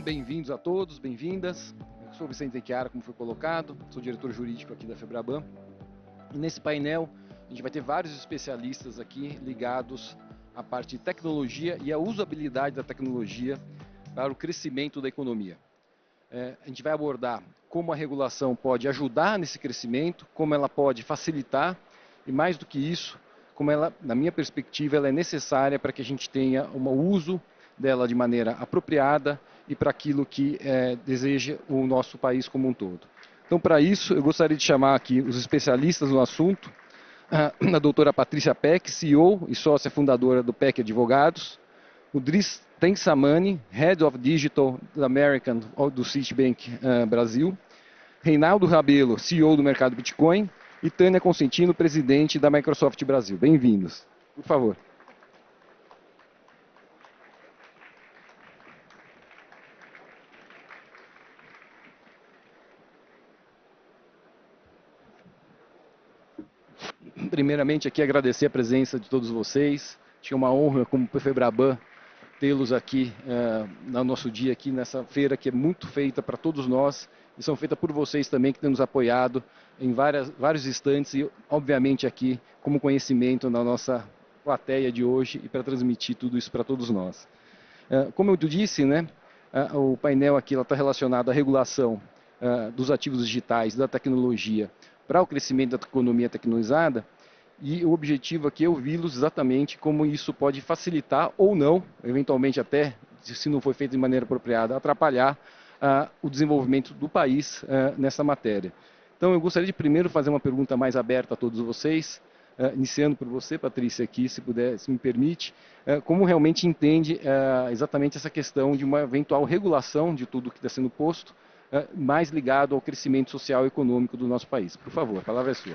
Bem-vindos a todos, bem-vindas. Eu sou o Vicente Chiara, como foi colocado, sou diretor jurídico aqui da Febraban. E nesse painel, a gente vai ter vários especialistas aqui ligados à parte de tecnologia e à usabilidade da tecnologia para o crescimento da economia. A gente vai abordar como a regulação pode ajudar nesse crescimento, como ela pode facilitar e, mais do que isso, como ela, na minha perspectiva, ela é necessária para que a gente tenha um uso dela de maneira apropriada e para aquilo que deseja o nosso país como um todo. Então, para isso, eu gostaria de chamar aqui os especialistas no assunto, a doutora Patrícia Peck, CEO e sócia fundadora do Peck Advogados, o Dries Tensamani, Head of Digital American do Citibank Brasil, Reinaldo Rabelo, CEO do mercado Bitcoin, e Tânia Consentino, presidente da Microsoft Brasil. Bem-vindos. Por favor. Primeiramente, aqui agradecer a presença de todos vocês. Tinha uma honra, como Febraban, tê-los aqui no nosso dia, aqui nessa feira que é muito feita para todos nós e são feitas por vocês também, que têm nos apoiado em vários instantes e, obviamente, aqui como conhecimento na nossa plateia de hoje e para transmitir tudo isso para todos nós. Como eu disse, né, o painel aqui está relacionado à regulação dos ativos digitais, da tecnologia, para o crescimento da economia tecnologizada, e o objetivo aqui é ouvi-los exatamente como isso pode facilitar ou não, eventualmente até, se não for feito de maneira apropriada, atrapalhar o desenvolvimento do país nessa matéria. Então, eu gostaria de primeiro fazer uma pergunta mais aberta a todos vocês, iniciando por você, Patrícia, aqui, se puder, se me permite, como realmente entende exatamente essa questão de uma eventual regulação de tudo que está sendo posto, mais ligado ao crescimento social e econômico do nosso país. Por favor, a palavra é sua.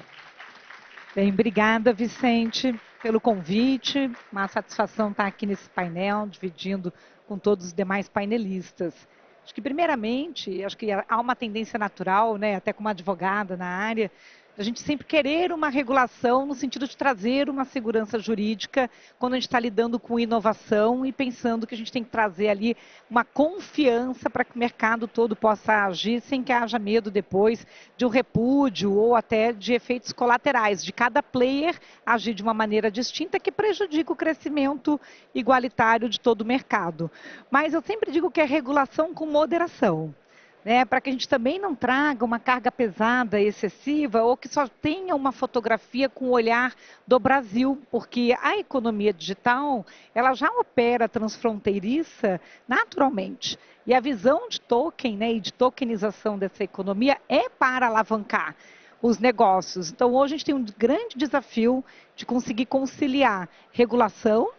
Bem, obrigada, Vicente, pelo convite. Uma satisfação estar aqui nesse painel, dividindo com todos os demais painelistas. Acho que, primeiramente, acho que há uma tendência natural, né, até como advogada na área, a gente sempre querer uma regulação no sentido de trazer uma segurança jurídica quando a gente está lidando com inovação e pensando que a gente tem que trazer ali uma confiança para que o mercado todo possa agir sem que haja medo depois de um repúdio ou até de efeitos colaterais, de cada player agir de uma maneira distinta que prejudica o crescimento igualitário de todo o mercado. Mas eu sempre digo que é regulação com moderação. Para que a gente também não traga uma carga pesada, excessiva, ou que só tenha uma fotografia com o olhar do Brasil, porque a economia digital, ela já opera transfronteiriça naturalmente. E a visão de token, e de tokenização dessa economia é para alavancar os negócios. Então, hoje a gente tem um grande desafio de conseguir conciliar regulação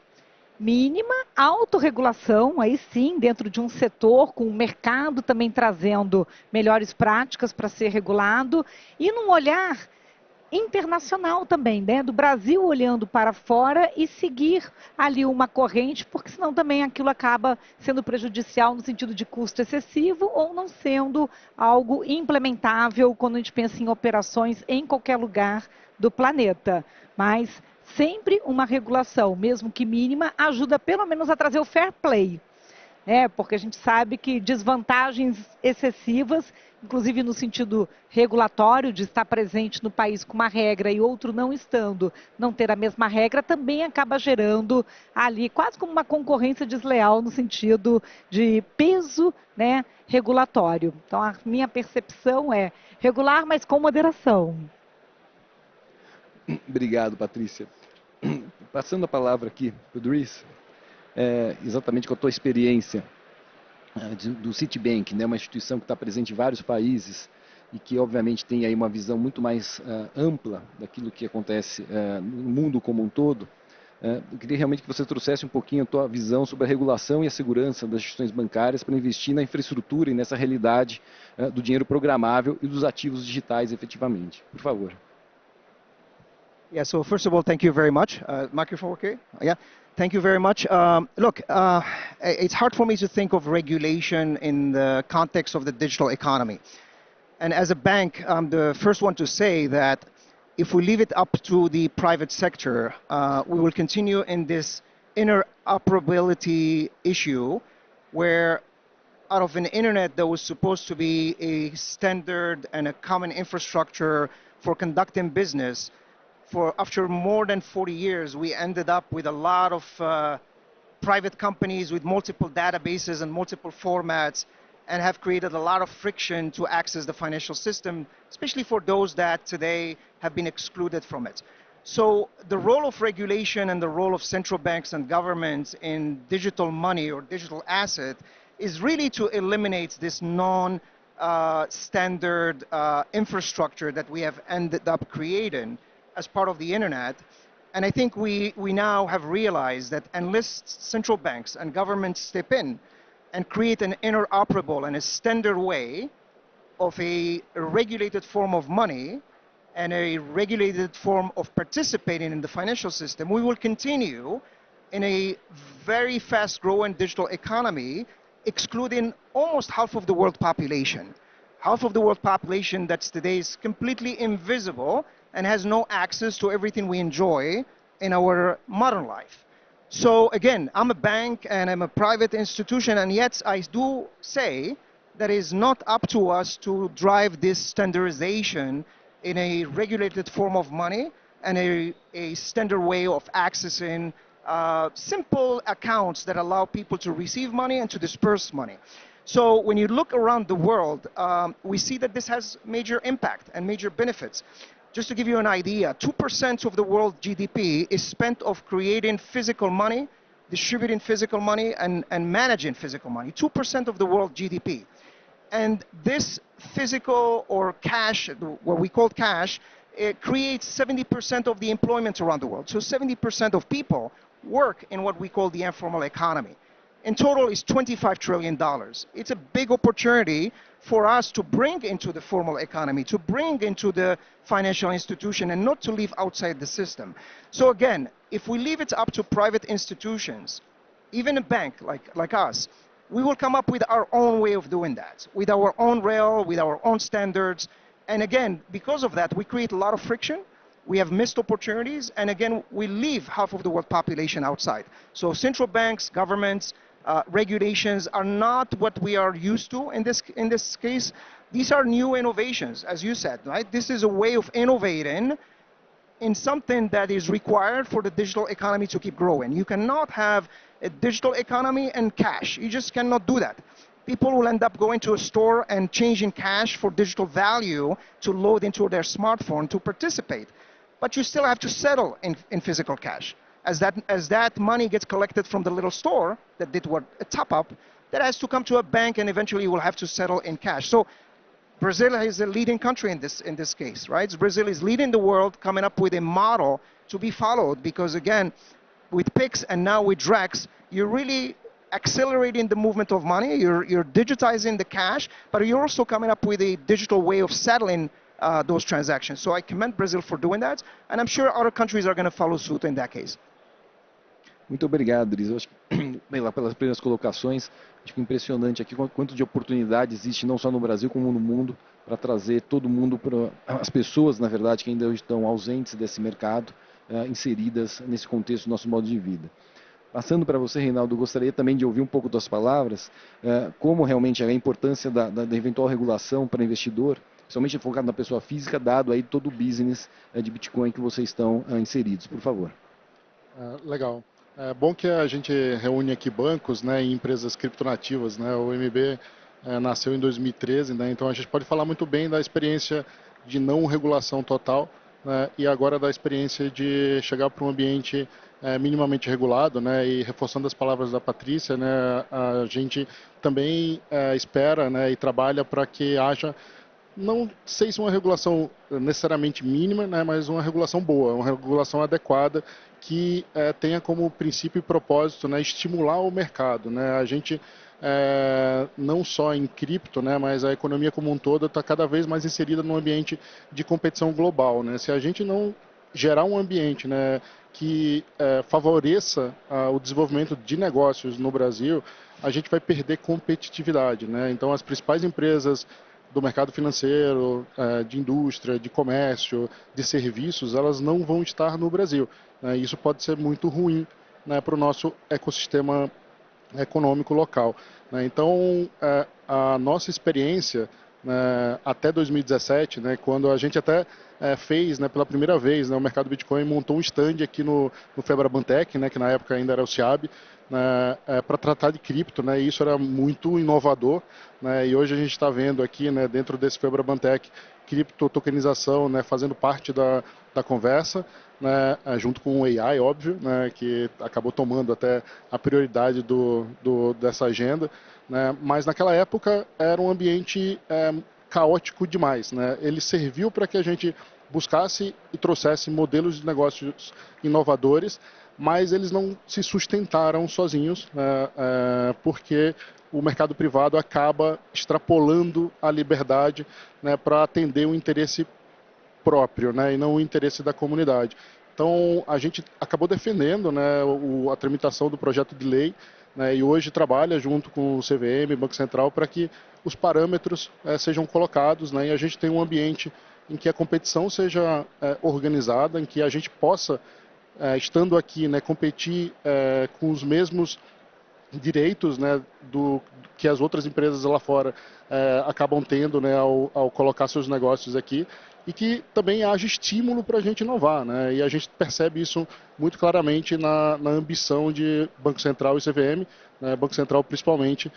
mínima, autorregulação, aí sim, dentro de um setor, com o mercado também trazendo melhores práticas para ser regulado, e num olhar internacional também, do Brasil olhando para fora e seguir ali uma corrente, porque senão também aquilo acaba sendo prejudicial no sentido de custo excessivo ou não sendo algo implementável quando a gente pensa em operações em qualquer lugar do planeta. Mas sempre uma regulação, mesmo que mínima, ajuda pelo menos a trazer o fair play. Porque a gente sabe que desvantagens excessivas, inclusive no sentido regulatório, de estar presente no país com uma regra e outro não estando, não ter a mesma regra, também acaba gerando ali quase como uma concorrência desleal no sentido de peso regulatório. Então, a minha percepção é regular, mas com moderação. Obrigado, Patrícia. Passando a palavra aqui para o Dries, exatamente com a tua experiência do Citibank, uma instituição que está presente em vários países e que, obviamente, tem aí uma visão muito mais ampla daquilo que acontece no mundo como um todo. Eu queria realmente que você trouxesse um pouquinho a tua visão sobre a regulação e a segurança das instituições bancárias para investir na infraestrutura e nessa realidade do dinheiro programável e dos ativos digitais, efetivamente. Por favor. Yeah, so first of all, thank you very much. Microphone okay? Yeah, thank you very much. Look, it's hard for me to think of regulation in the context of the digital economy. And as a bank, I'm the first one to say that if we leave it up to the private sector, we will continue in this interoperability issue where out of an internet that was supposed to be a standard and a common infrastructure for conducting business, after more than 40 years, we ended up with a lot of private companies with multiple databases and multiple formats, and have created a lot of friction to access the financial system, especially for those that today have been excluded from it. So the role of regulation and the role of central banks and governments in digital money or digital asset is really to eliminate this non-standard infrastructure that we have ended up creating as part of the internet. And I think we now have realized that unless central banks and governments step in and create an interoperable and a standard way of a regulated form of money and a regulated form of participating in the financial system, we will continue in a very fast-growing digital economy, excluding almost half of the world population. Half of the world population that's today is completely invisible and has no access to everything we enjoy in our modern life. So again, I'm a bank and I'm a private institution, and yet I do say that it's not up to us to drive this standardization in a regulated form of money and a standard way of accessing simple accounts that allow people to receive money and to disperse money. So when you look around the world, we see that this has major impact and major benefits. Just to give you an idea, 2% of the world GDP is spent of creating physical money, distributing physical money, and managing physical money. 2% of the world GDP. And this physical or cash, what we call cash, it creates 70% of the employment around the world. So 70% of people work in what we call the informal economy. In total, it's $25 trillion. It's a big opportunity for us to bring into the formal economy, to bring into the financial institution, and not to leave outside the system. So again, if we leave it up to private institutions, even a bank like us, we will come up with our own way of doing that, with our own rail, with our own standards. And again, because of that, we create a lot of friction. We have missed opportunities, and again, we leave half of the world population outside. So central banks, governments, regulations are not what we are used to in this case. These are new innovations, as you said, right? This is a way of innovating in something that is required for the digital economy to keep growing. You cannot have a digital economy and cash. You just cannot do that. People will end up going to a store and changing cash for digital value to load into their smartphone to participate. But you still have to settle in physical cash. As that money gets collected from the little store that did a top-up, that has to come to a bank, and eventually you will have to settle in cash. So Brazil is a leading country in this case, right? Brazil is leading the world, coming up with a model to be followed, because again, with Pix and now with Drex, you're really accelerating the movement of money, you're digitizing the cash, but you're also coming up with a digital way of settling those transactions. So I commend Brazil for doing that, and I'm sure other countries are going to follow suit in that case. Muito obrigado, Dries. Eu acho que, pelas primeiras colocações, acho que impressionante aqui quanto de oportunidade existe não só no Brasil como no mundo para trazer todo mundo, as pessoas, na verdade, que ainda hoje estão ausentes desse mercado, inseridas nesse contexto do nosso modo de vida. Passando para você, Reinaldo, gostaria também de ouvir um pouco das palavras, como realmente é a importância da eventual regulação para investidor, somente focado na pessoa física, dado aí todo o business de Bitcoin que vocês estão inseridos. Por favor. Legal. É bom que a gente reúne aqui bancos, né, e empresas criptonativas, né? O MB nasceu em 2013, né? Então a gente pode falar muito bem da experiência de não regulação total, né, e agora da experiência de chegar para um ambiente minimamente regulado, né? E reforçando as palavras da Patrícia, né, a gente também espera, né, e trabalha para que haja, não sei se uma regulação necessariamente mínima, né, mas uma regulação boa, uma regulação adequada que tenha como princípio e propósito, né, estimular o mercado, né? A gente não só em cripto, né, mas a economia como um todo está cada vez mais inserida num ambiente de competição global, né? Se a gente não gerar um ambiente, né, que favoreça o desenvolvimento de negócios no Brasil, a gente vai perder competitividade, né? Então as principais empresas do mercado financeiro, de indústria, de comércio, de serviços, elas não vão estar no Brasil, né? Isso pode ser muito ruim, né, para o nosso ecossistema econômico local, né? Então, a nossa experiência, né, até 2017, né, quando a gente até fez, né, pela primeira vez, né, o mercado Bitcoin montou um stand aqui no Febrabantech, né, que na época ainda era o SIAB, né, para tratar de cripto, né, e isso era muito inovador, né, e hoje a gente está vendo aqui, né, dentro desse Febrabantech, cripto tokenização, né, fazendo parte da conversa, né, junto com o AI, óbvio, né, que acabou tomando até a prioridade dessa agenda, né, mas naquela época era um ambiente caótico demais, né, ele serviu para que a gente buscasse e trouxesse modelos de negócios inovadores, mas eles não se sustentaram sozinhos, né, porque o mercado privado acaba extrapolando a liberdade, né, para atender o interesse próprio, né, e não o interesse da comunidade. Então, a gente acabou defendendo, né, a tramitação do projeto de lei, né, e hoje trabalha junto com o CVM, Banco Central, para que os parâmetros sejam colocados, né, e a gente tenha um ambiente em que a competição seja organizada, em que a gente possa, estando aqui, né, competir com os mesmos direitos, né, que as outras empresas lá fora acabam tendo, né, ao colocar seus negócios aqui, e que também haja estímulo para a gente inovar, né, e a gente percebe isso muito claramente na ambição de Banco Central e CVM, né, Banco Central principalmente,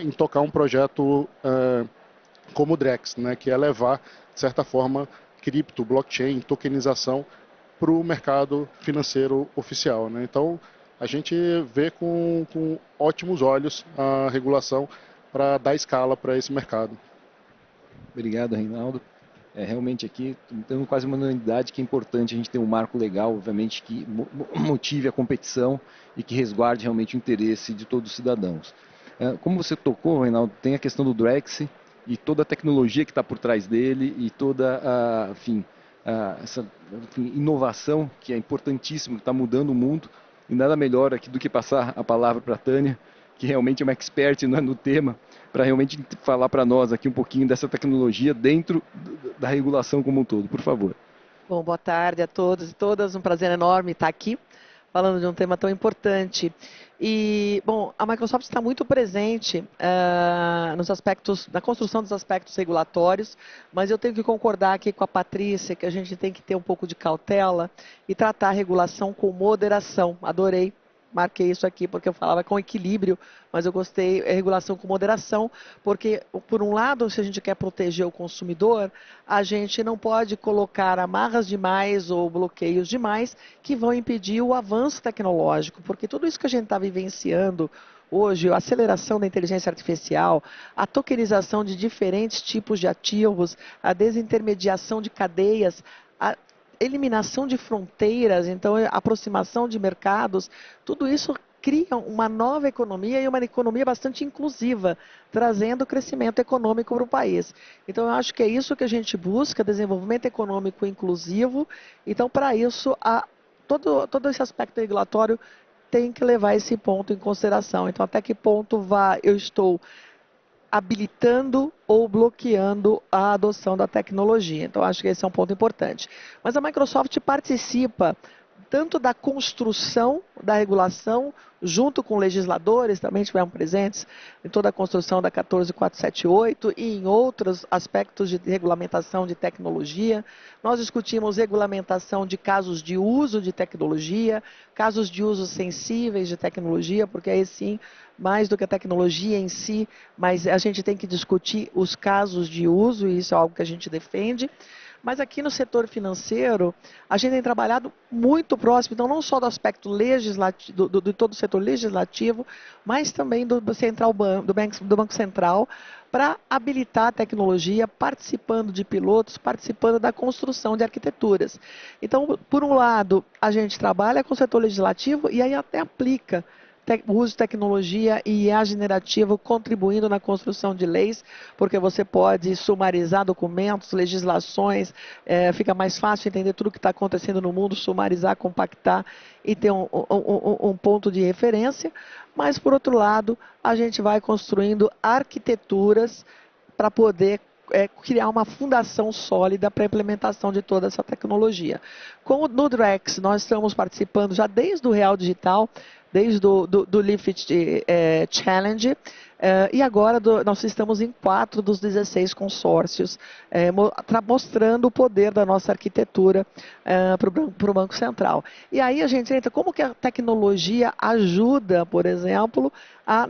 em tocar um projeto como o Drex, né, que é levar, de certa forma, cripto, blockchain, tokenização para o mercado financeiro oficial, né. Então, a gente vê com ótimos olhos a regulação para dar escala para esse mercado. Obrigado, Reinaldo. Realmente aqui temos quase uma unanimidade que é importante a gente ter um marco legal, obviamente, que motive a competição e que resguarde realmente o interesse de todos os cidadãos. Como você tocou, Reinaldo, tem a questão do Drex e toda a tecnologia que está por trás dele e toda essa inovação que é importantíssima, que está mudando o mundo. E nada melhor aqui do que passar a palavra para a Tânia, que realmente é uma expert no tema, para realmente falar para nós aqui um pouquinho dessa tecnologia dentro da regulação como um todo, por favor. Bom, boa tarde a todos e todas, um prazer enorme estar aqui, falando de um tema tão importante. E, bom, a Microsoft está muito presente nos aspectos, na construção dos aspectos regulatórios, mas eu tenho que concordar aqui com a Patrícia que a gente tem que ter um pouco de cautela e tratar a regulação com moderação. Adorei, marquei isso aqui porque eu falava com equilíbrio, mas eu gostei, regulação com moderação, porque, por um lado, se a gente quer proteger o consumidor, a gente não pode colocar amarras demais ou bloqueios demais que vão impedir o avanço tecnológico, porque tudo isso que a gente está vivenciando hoje, a aceleração da inteligência artificial, a tokenização de diferentes tipos de ativos, a desintermediação de cadeias, a eliminação de fronteiras, então a aproximação de mercados, tudo isso cria uma nova economia e uma economia bastante inclusiva, trazendo crescimento econômico para o país. Então eu acho que é isso que a gente busca, desenvolvimento econômico inclusivo. Então, para isso, todo esse aspecto regulatório tem que levar esse ponto em consideração. Então, até que ponto eu estou habilitando ou bloqueando a adoção da tecnologia. Então, acho que esse é um ponto importante. Mas a Microsoft participa tanto da construção da regulação, junto com legisladores, também estiveram presentes em toda a construção da 14478 e em outros aspectos de regulamentação de tecnologia. Nós discutimos regulamentação de casos de uso de tecnologia, casos de uso sensíveis de tecnologia, porque aí sim, mais do que a tecnologia em si, mas a gente tem que discutir os casos de uso, e isso é algo que a gente defende. Mas aqui no setor financeiro, a gente tem trabalhado muito próximo, então não só do aspecto legislativo, de todo o setor legislativo, mas também do Banco Central, para habilitar a tecnologia, participando de pilotos, participando da construção de arquiteturas. Então, por um lado, a gente trabalha com o setor legislativo e aí até aplica o uso de tecnologia e IA generativo contribuindo na construção de leis, porque você pode sumarizar documentos, legislações, fica mais fácil entender tudo o que está acontecendo no mundo, sumarizar, compactar e ter um ponto de referência. Mas, por outro lado, a gente vai construindo arquiteturas para poder criar uma fundação sólida para a implementação de toda essa tecnologia. No Drex, nós estamos participando já desde o Real Digital, desde do Lift Challenge, e agora nós estamos em 4 dos 16 consórcios, mostrando o poder da nossa arquitetura para o Banco Central. E aí a gente entra, como que a tecnologia ajuda, por exemplo,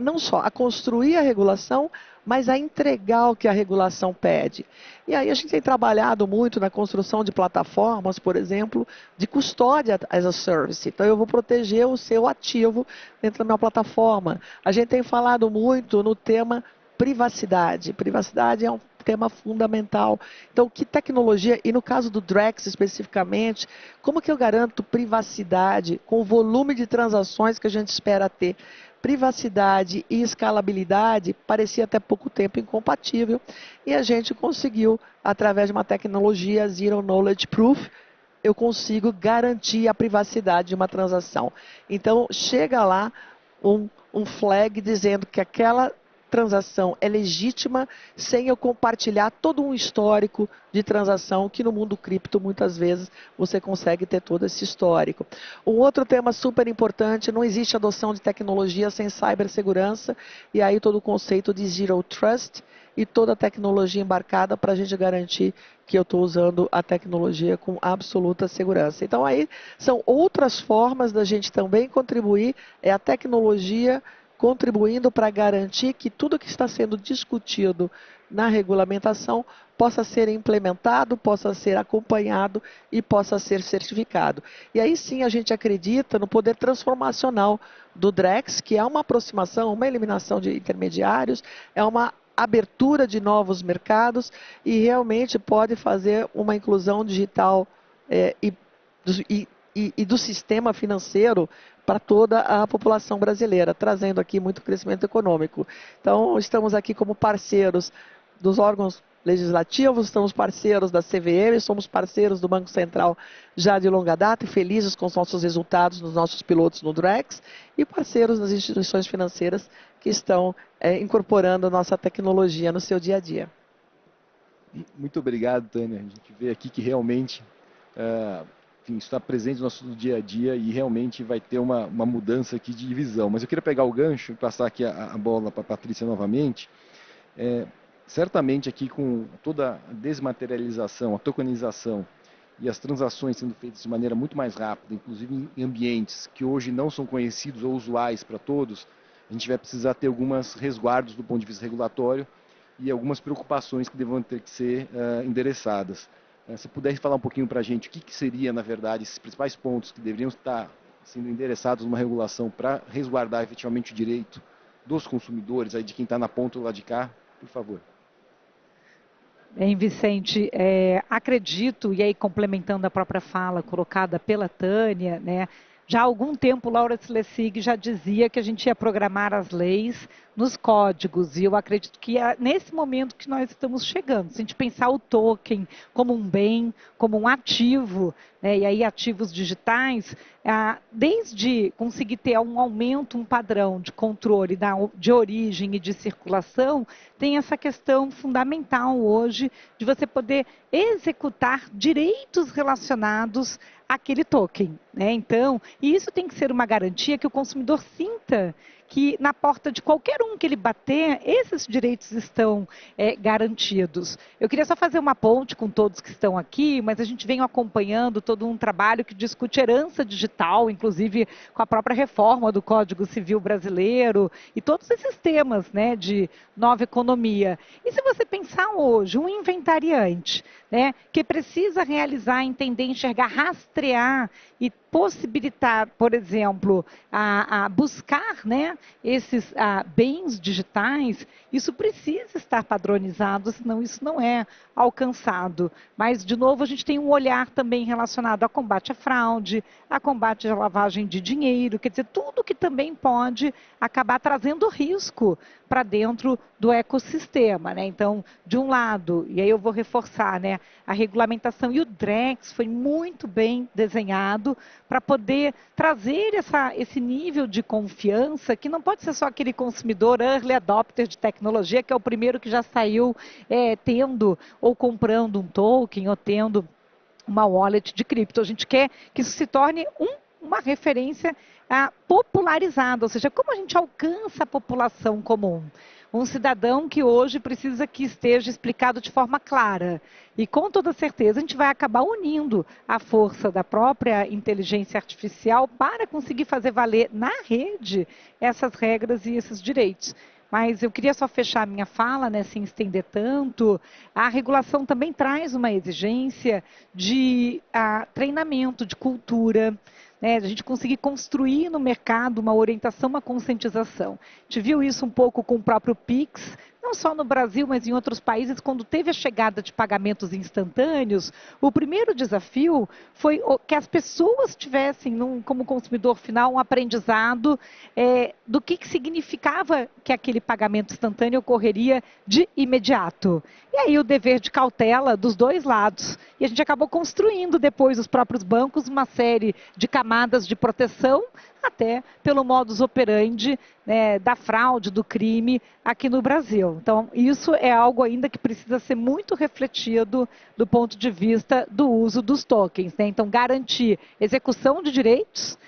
não só a construir a regulação, mas a entregar o que a regulação pede. E aí a gente tem trabalhado muito na construção de plataformas, por exemplo, de custódia as a service. Então eu vou proteger o seu ativo dentro da minha plataforma. A gente tem falado muito no tema privacidade. Privacidade é um tema fundamental. Então, que tecnologia, e no caso do Drex especificamente, como que eu garanto privacidade com o volume de transações que a gente espera ter? Privacidade e escalabilidade parecia até pouco tempo incompatível, e a gente conseguiu, através de uma tecnologia Zero Knowledge Proof, eu consigo garantir a privacidade de uma transação. Então, chega lá um flag dizendo que aquela transação é legítima sem eu compartilhar todo um histórico de transação que no mundo cripto muitas vezes você consegue ter todo esse histórico. Um outro tema super importante, não existe adoção de tecnologia sem cibersegurança, e aí todo o conceito de Zero Trust e toda a tecnologia embarcada para a gente garantir que eu estou usando a tecnologia com absoluta segurança. Então aí são outras formas da gente também contribuir, é a tecnologia contribuindo para garantir que tudo que está sendo discutido na regulamentação possa ser implementado, possa ser acompanhado e possa ser certificado. E aí sim a gente acredita no poder transformacional do Drex, que é uma aproximação, uma eliminação de intermediários, é uma abertura de novos mercados e realmente pode fazer uma inclusão digital e do sistema financeiro para toda a população brasileira, trazendo aqui muito crescimento econômico. Então, estamos aqui como parceiros dos órgãos legislativos, estamos parceiros da CVM, somos parceiros do Banco Central já de longa data e felizes com os nossos resultados nos nossos pilotos no Drex, e parceiros das instituições financeiras que estão incorporando a nossa tecnologia no seu dia a dia. Muito obrigado, Tânia. A gente vê aqui que realmente enfim, está presente no nosso dia a dia e realmente vai ter uma mudança aqui de visão. Mas eu queria pegar o gancho e passar aqui a bola para a Patrícia novamente. Certamente aqui com toda a desmaterialização, a tokenização e as transações sendo feitas de maneira muito mais rápida, inclusive em ambientes que hoje não são conhecidos ou usuais para todos, a gente vai precisar ter alguns resguardos do ponto de vista regulatório e algumas preocupações que devam ter que ser endereçadas. Se puder falar um pouquinho para a gente o que seria, na verdade, esses principais pontos que deveriam estar sendo endereçados numa regulação para resguardar efetivamente o direito dos consumidores, aí de quem está na ponta do lado de cá, por favor. Bem, Vicente, acredito, e aí complementando a própria fala colocada pela Tânia, né, já há algum tempo Laura Schleswig já dizia que a gente ia programar as leis nos códigos, e eu acredito que é nesse momento que nós estamos chegando. Se a gente pensar o token como um bem, como um ativo, né, e aí ativos digitais, desde conseguir ter um aumento, um padrão de controle de origem e de circulação, tem essa questão fundamental hoje de você poder executar direitos relacionados àquele token, né? Então, isso tem que ser uma garantia que o consumidor sinta que na porta de qualquer um que ele bater, esses direitos estão garantidos. Eu queria só fazer uma ponte com todos que estão aqui, mas a gente vem acompanhando todo um trabalho que discute herança digital, inclusive com a própria reforma do Código Civil brasileiro e todos esses temas, né, de nova economia. E se você pensar hoje, um inventariante, né, que precisa realizar, entender, enxergar, rastrear e possibilitar, por exemplo, a buscar, né, esses bens digitais, isso precisa estar padronizado, senão isso não é alcançado. Mas, de novo, a gente tem um olhar também relacionado a combate à fraude, a combate à lavagem de dinheiro, quer dizer, tudo que também pode acabar trazendo risco para dentro do ecossistema, né? Então, de um lado, e aí eu vou reforçar, né, a regulamentação, e o Drex foi muito bem desenhado para poder trazer esse nível de confiança, que não pode ser só aquele consumidor early adopter de tecnologia, que é o primeiro que já saiu tendo ou comprando um token ou tendo uma wallet de cripto. A gente quer que isso se torne uma referência popularizada, ou seja, como a gente alcança a população comum. Um cidadão que hoje precisa que esteja explicado de forma clara. E com toda certeza a gente vai acabar unindo a força da própria inteligência artificial para conseguir fazer valer na rede essas regras e esses direitos. Mas eu queria só fechar a minha fala, né, sem estender tanto. A regulação também traz uma exigência de treinamento, de cultura, né, a gente conseguir construir no mercado uma orientação, uma conscientização. A gente viu isso um pouco com o próprio Pix, não só no Brasil, mas em outros países, quando teve a chegada de pagamentos instantâneos, o primeiro desafio foi que as pessoas tivessem, como consumidor final, um aprendizado do que significava que aquele pagamento instantâneo ocorreria de imediato. E aí o dever de cautela dos dois lados. E a gente acabou construindo depois, os próprios bancos, uma série de camadas de proteção, até pelo modus operandi, né, da fraude, do crime aqui no Brasil. Então, isso é algo ainda que precisa ser muito refletido do ponto de vista do uso dos tokens, né? Então, garantir execução de direitos,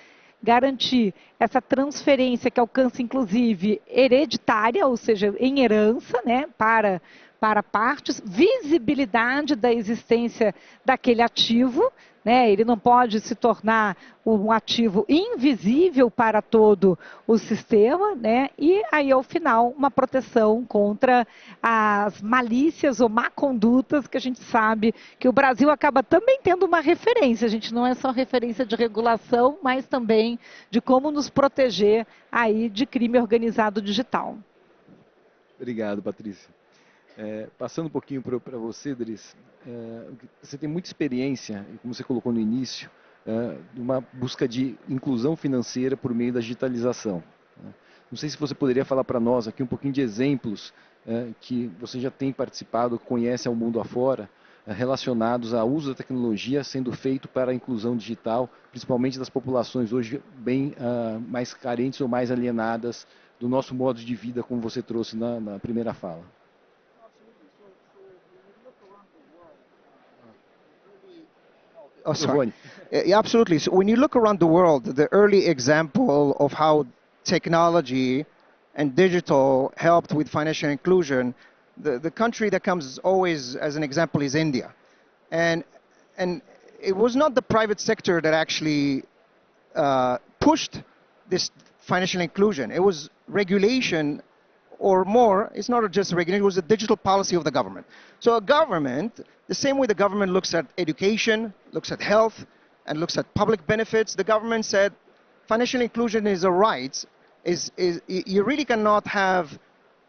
garantir essa transferência que alcança, inclusive, hereditária, ou seja, em herança, né, para partes, visibilidade da existência daquele ativo, né? Ele não pode se tornar um ativo invisível para todo o sistema, né? E aí, ao final, uma proteção contra as malícias ou má condutas, que a gente sabe que o Brasil acaba também tendo uma referência. A gente não é só referência de regulação, mas também de como nos proteger aí de crime organizado digital. Obrigado, Patrícia. Passando um pouquinho para você, Dris, você tem muita experiência, como você colocou no início, numa busca de inclusão financeira por meio da digitalização. Não sei se você poderia falar para nós aqui um pouquinho de exemplos que você já tem participado, conhece ao mundo afora, relacionados ao uso da tecnologia sendo feito para a inclusão digital, principalmente das populações hoje bem mais carentes ou mais alienadas do nosso modo de vida, como você trouxe na primeira fala. Oh, sorry. Yeah, absolutely. So when you look around the world, the early example of how technology and digital helped with financial inclusion, the country that comes always as an example is India. And it was not the private sector that actually pushed this financial inclusion. It was regulation, or more, it's not just regulation, it was a digital policy of the government. So a government, the same way the government looks at education, looks at health, and looks at public benefits, the government said financial inclusion is a right. You really cannot have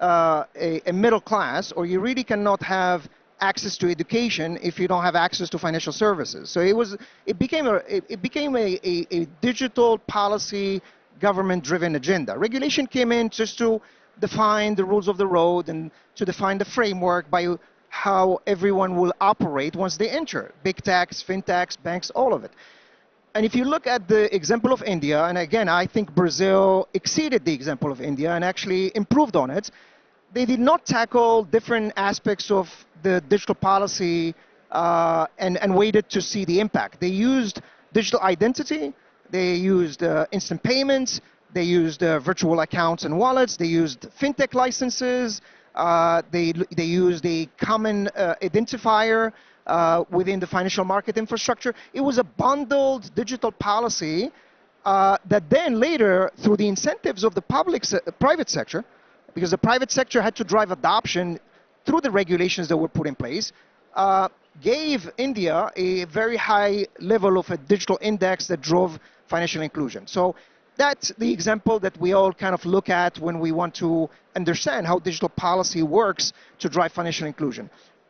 a middle class, or you really cannot have access to education if you don't have access to financial services. So it became a digital policy, government-driven agenda. Regulation came in just to define the rules of the road and to define the framework by how everyone will operate once they enter. Big techs, fintechs, banks, all of it. And if you look at the example of India, and again, I think Brazil exceeded the example of India and actually improved on it, they did not tackle different aspects of the digital policy and waited to see the impact. They used digital identity, they used instant payments, they used virtual accounts and wallets, they used fintech licenses, they used a common identifier within the financial market infrastructure. It was a bundled digital policy that then later, through the incentives of the private sector, because the private sector had to drive adoption through the regulations that were put in place, gave India a very high level of a digital index that drove financial inclusion. So that's the example that we all kind of look at when we want to understand how digital policy works to drive financial inclusion.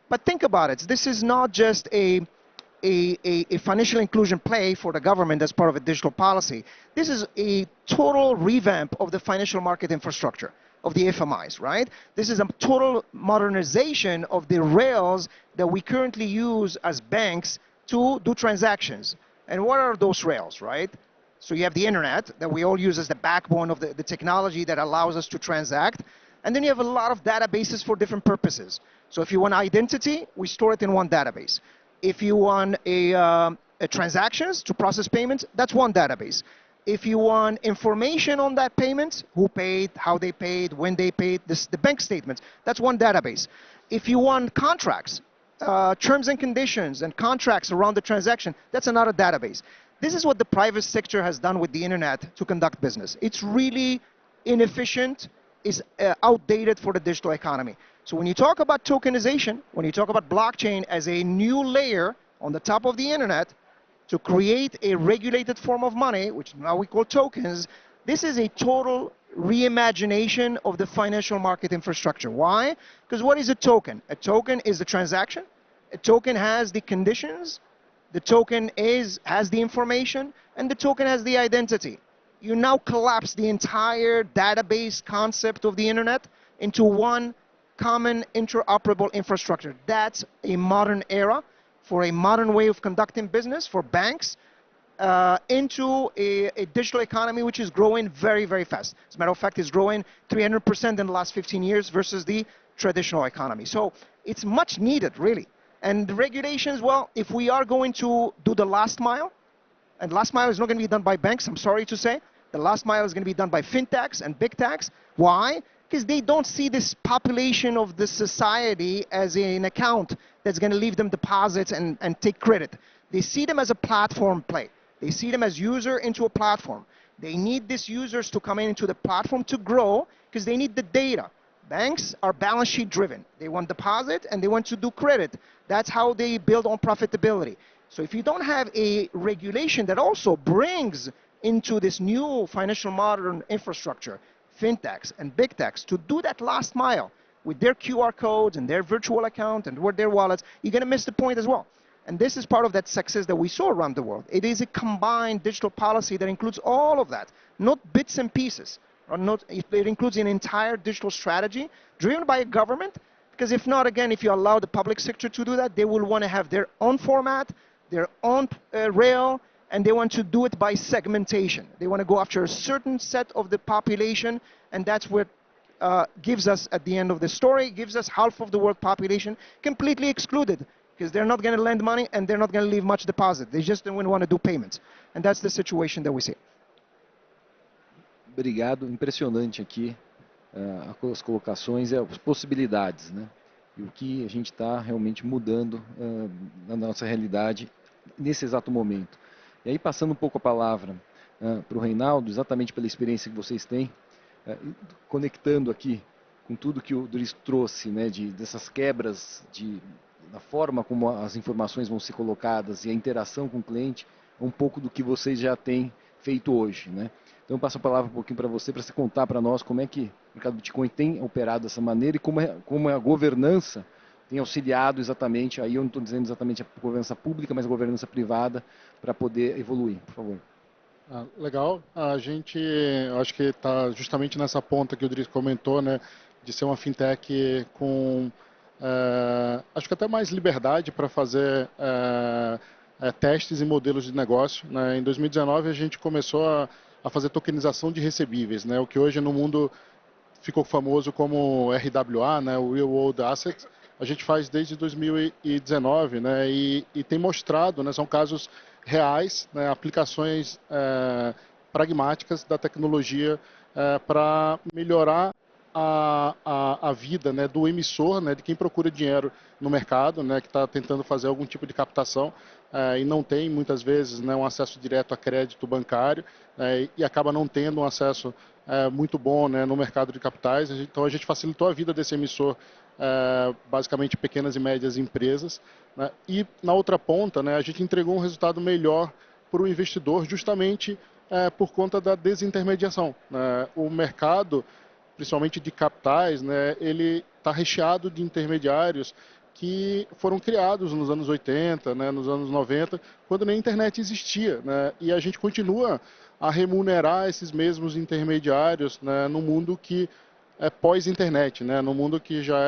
But think about it. This is not just a financial inclusion play for the government as part of a digital policy. This is a total revamp of the financial market infrastructure, of the FMIs, right? This is a total modernization of the rails that we currently use as banks to do transactions. And what are those rails, right? So you have the internet that we all use as the backbone of the technology that allows us to transact. And then you have a lot of databases for different purposes. So if you want identity, we store it in one database. If you want a transactions to process payments, that's one database. If you want information on that payment, who paid, how they paid, when they paid, the bank statements, that's one database. If you want contracts, terms and conditions and contracts around the transaction, that's another database. This is what the private sector has done with the internet to conduct business. It's really inefficient, is outdated for the digital economy. So when you talk about tokenization, when you talk about blockchain as a new layer on the top of the internet to create a regulated form of money, which now we call tokens, this is a total reimagination of the financial market infrastructure. Why? Because what is a token? A token is a transaction. A token has the conditions. The token has the information, and the token has the identity. You now collapse the entire database concept of the internet into one common interoperable infrastructure. That's a modern era for a modern way of conducting business for banks into a digital economy which is growing very, very fast. As a matter of fact, it's growing 300% in the last 15 years versus the traditional economy. So it's much needed, really. And the regulations, well, if we are going to do the last mile, and last mile is not going to be done by banks, I'm sorry to say. The last mile is going to be done by fintechs and big techs. Why? Because they don't see this population of the society as an account that's going to leave them deposits and take credit. They see them as a platform play. They see them as user into a platform. They need these users to come into the platform to grow because they need the data. Banks are balance sheet driven. They want deposit and they want to do credit. That's how they build on profitability. So if you don't have a regulation that also brings into this new financial modern infrastructure, fintechs and big techs to do that last mile with their QR codes and their virtual account and with their wallets, you're going to miss the point as well. And this is part of that success that we saw around the world. It is a combined digital policy that includes all of that, not bits and pieces. Or not, it includes an entire digital strategy driven by a government, because if not, again, if you allow the public sector to do that, they will want to have their own format, their own rail, and they want to do it by segmentation. They want to go after a certain set of the population, and that's what gives us, at the end of the story, gives us half of the world population completely excluded, because they're not going to lend money and they're not going to leave much deposit. They just don't want to do payments. And that's the situation that we see. Obrigado, impressionante aqui as colocações e as possibilidades, né? E o que a gente está realmente mudando na nossa realidade nesse exato momento. E aí, passando um pouco a palavra para o Reinaldo, exatamente pela experiência que vocês têm, conectando aqui com tudo que o Dries trouxe, né, dessas quebras da forma como as informações vão ser colocadas e a interação com o cliente, um pouco do que vocês já têm feito hoje, né? Então eu passo a palavra um pouquinho para você contar para nós como é que o mercado Bitcoin tem operado dessa maneira e como a governança tem auxiliado exatamente, aí eu não estou dizendo exatamente a governança pública, mas a governança privada para poder evoluir, por favor. Legal, a gente acho que está justamente nessa ponta que o Dries comentou, né, de ser uma fintech com, acho que até mais liberdade para fazer testes e modelos de negócio, né? Em 2019 a gente começou a fazer tokenização de recebíveis, né? O que hoje no mundo ficou famoso como RWA, né? O Real World Assets. A gente faz desde 2019, né? E tem mostrado, né? São casos reais, né? Aplicações pragmáticas da tecnologia para melhorar a vida, né, do emissor, né, de quem procura dinheiro no mercado, né, que está tentando fazer algum tipo de captação e não tem muitas vezes, né, um acesso direto a crédito bancário e acaba não tendo um acesso muito bom, né, no mercado de capitais. Então a gente facilitou a vida desse emissor, basicamente pequenas e médias empresas, né, e na outra ponta, né, a gente entregou um resultado melhor para o investidor justamente por conta da desintermediação, né. O mercado, principalmente de capitais, né, ele está recheado de intermediários que foram criados nos anos 80, né, nos anos 90, quando nem a internet existia, né, e a gente continua a remunerar esses mesmos intermediários, né, no mundo que é pós-internet, né, no mundo que já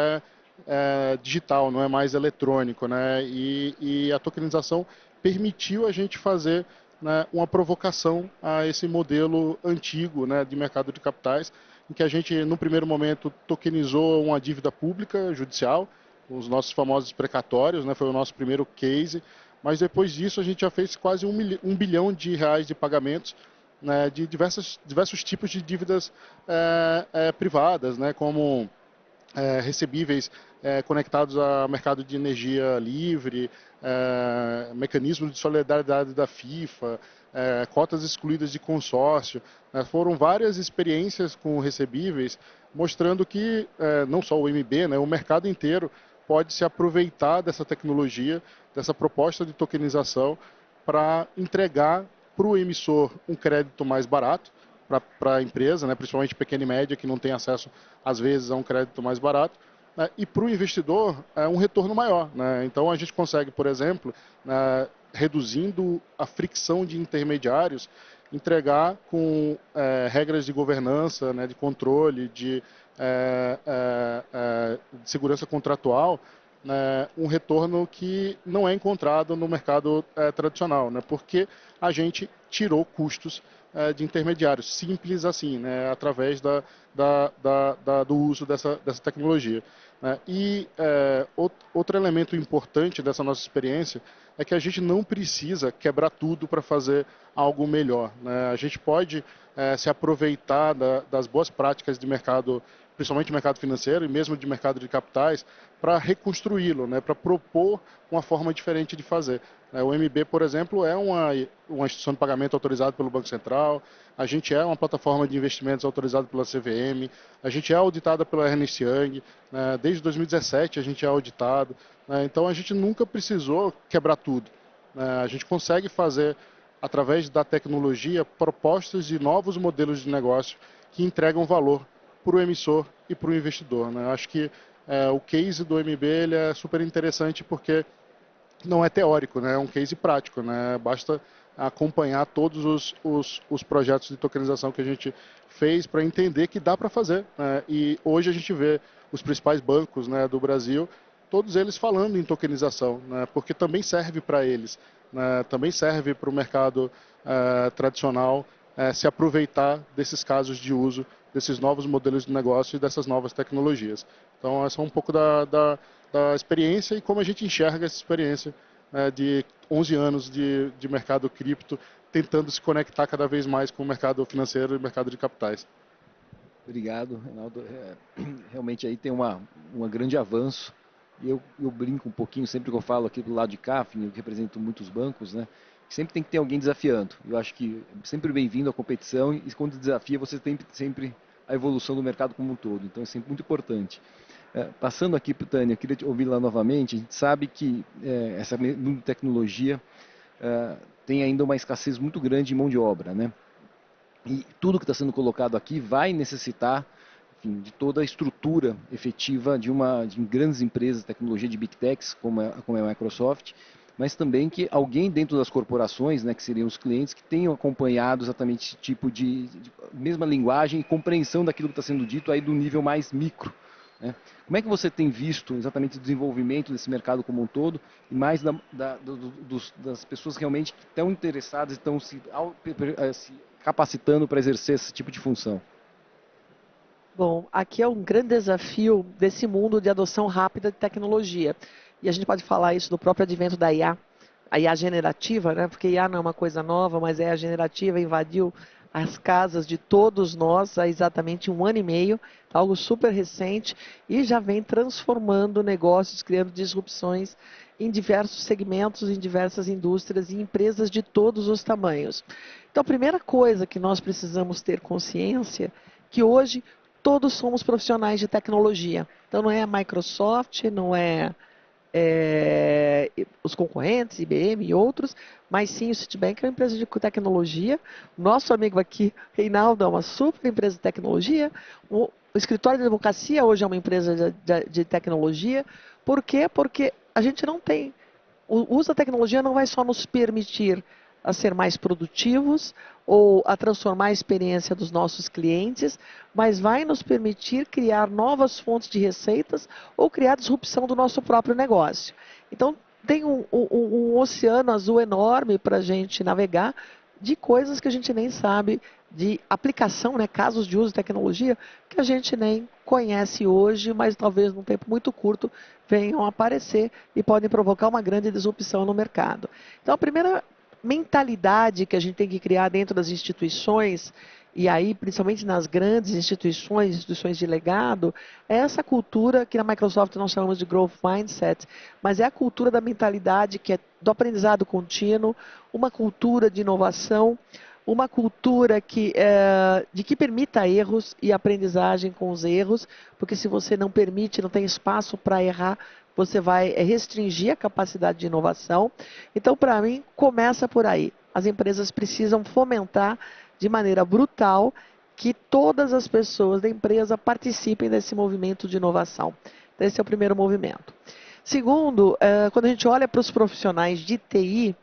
é digital, não é mais eletrônico, né, e a tokenização permitiu a gente fazer, né, uma provocação a esse modelo antigo, né, de mercado de capitais, em que a gente, no primeiro momento, tokenizou uma dívida pública judicial, os nossos famosos precatórios, né, foi o nosso primeiro case, mas depois disso a gente já fez quase 1 bilhão de reais de pagamentos né, de diversos tipos de dívidas privadas, né, como recebíveis conectados ao mercado de energia livre, mecanismos de solidariedade da FIFA, cotas excluídas de consórcio. Foram várias experiências com recebíveis mostrando que não só o MB, né, o mercado inteiro pode se aproveitar dessa tecnologia, dessa proposta de tokenização para entregar para o emissor um crédito mais barato para a empresa, né, principalmente pequena e média, que não tem acesso, às vezes, a um crédito mais barato, né, e para o investidor um retorno maior. Né. Então, a gente consegue, por exemplo, reduzindo a fricção de intermediários, entregar com regras de governança, né, de controle, de segurança contratual, né, um retorno que não é encontrado no mercado tradicional, né, porque a gente tirou custos de intermediários, simples assim, né, através do uso dessa tecnologia. Né. E outro elemento importante dessa nossa experiência é que a gente não precisa quebrar tudo para fazer algo melhor. Né. A gente pode se aproveitar das boas práticas de mercado, principalmente de mercado financeiro e mesmo de mercado de capitais, para reconstruí-lo, né, para propor uma forma diferente de fazer. O MB, por exemplo, é uma instituição de pagamento autorizada pelo Banco Central, a gente é uma plataforma de investimentos autorizada pela CVM, a gente é auditada pela Ernst Young, né, desde 2017 a gente é auditado, né, então a gente nunca precisou quebrar tudo. A gente consegue fazer, através da tecnologia, propostas de novos modelos de negócio que entregam valor para o emissor e para o investidor. Né? Acho que o case do MB ele é super interessante porque não é teórico, né? É um case prático. Né? Basta acompanhar todos os projetos de tokenização que a gente fez para entender que dá para fazer. Né? E hoje a gente vê os principais bancos, né, do Brasil, todos eles falando em tokenização, né? Porque também serve para eles, né? Também serve para o mercado tradicional se aproveitar desses casos de uso, desses novos modelos de negócio e dessas novas tecnologias. Então, essa é um pouco da experiência e como a gente enxerga essa experiência de 11 anos de mercado cripto, tentando se conectar cada vez mais com o mercado financeiro e o mercado de capitais. Obrigado, Reinaldo. Realmente aí tem um grande avanço. E eu brinco um pouquinho sempre que eu falo aqui do lado de cá, eu represento muitos bancos, né? Sempre tem que ter alguém desafiando. Eu acho que é sempre bem-vindo a competição e quando desafia você tem sempre a evolução do mercado como um todo. Então é sempre muito importante. Passando aqui para o Tânia, eu queria te ouvir lá novamente. A gente sabe que essa tecnologia tem ainda uma escassez muito grande de mão de obra, né? E tudo que está sendo colocado aqui vai necessitar, enfim, de toda a estrutura efetiva de grandes empresas de tecnologia de Big Techs, como é a Microsoft, mas também que alguém dentro das corporações, né, que seriam os clientes, que tenham acompanhado exatamente esse tipo de mesma linguagem e compreensão daquilo que está sendo dito aí do nível mais micro. Né? Como é que você tem visto exatamente o desenvolvimento desse mercado como um todo e mais das pessoas realmente que estão interessadas e estão se capacitando para exercer esse tipo de função? Bom, aqui é um grande desafio desse mundo de adoção rápida de tecnologia. E a gente pode falar isso no próprio advento da IA, a IA generativa, né? Porque IA não é uma coisa nova, mas a IA generativa invadiu as casas de todos nós há exatamente 1 ano e meio, algo super recente, e já vem transformando negócios, criando disrupções em diversos segmentos, em diversas indústrias e empresas de todos os tamanhos. Então, a primeira coisa que nós precisamos ter consciência é que hoje todos somos profissionais de tecnologia. Então, não é a Microsoft, não é os concorrentes, IBM e outros, mas sim o Citibank é uma empresa de tecnologia. Nosso amigo aqui, Reinaldo, é uma super empresa de tecnologia. O escritório de advocacia hoje é uma empresa de tecnologia. Por quê? Porque a gente não tem... O uso da tecnologia não vai só nos permitir a ser mais produtivos ou a transformar a experiência dos nossos clientes, mas vai nos permitir criar novas fontes de receitas ou criar disrupção do nosso próprio negócio. Então, tem um oceano azul enorme para a gente navegar de coisas que a gente nem sabe, de aplicação, né, casos de uso de tecnologia, que a gente nem conhece hoje, mas talvez num tempo muito curto venham a aparecer e podem provocar uma grande disrupção no mercado. Então, a primeira mentalidade que a gente tem que criar dentro das instituições, e aí principalmente nas grandes instituições de legado, é essa cultura que na Microsoft nós chamamos de Growth Mindset, mas é a cultura da mentalidade que é do aprendizado contínuo, uma cultura de inovação, uma cultura de que permita erros e aprendizagem com os erros, porque se você não permite, não tem espaço para errar, você vai restringir a capacidade de inovação. Então, para mim, começa por aí. As empresas precisam fomentar de maneira brutal que todas as pessoas da empresa participem desse movimento de inovação. Então, esse é o primeiro movimento. Segundo, quando a gente olha para os profissionais de TI,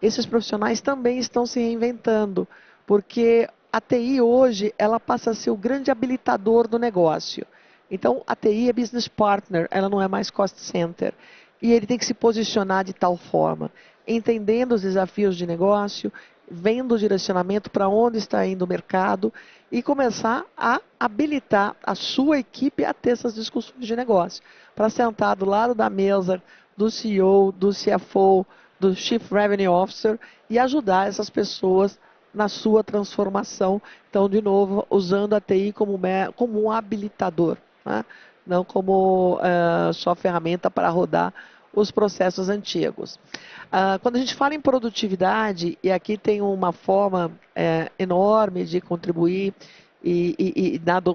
esses profissionais também estão se reinventando, porque a TI hoje ela passa a ser o grande habilitador do negócio. Então, a TI é business partner, ela não é mais cost center. E ele tem que se posicionar de tal forma, entendendo os desafios de negócio, vendo o direcionamento para onde está indo o mercado e começar a habilitar a sua equipe a ter essas discussões de negócio, para sentar do lado da mesa do CEO, do CFO, do Chief Revenue Officer e ajudar essas pessoas na sua transformação. Então, de novo, usando a TI como um habilitador, né? Não como só ferramenta para rodar os processos antigos. Quando a gente fala em produtividade, e aqui tem uma forma enorme de contribuir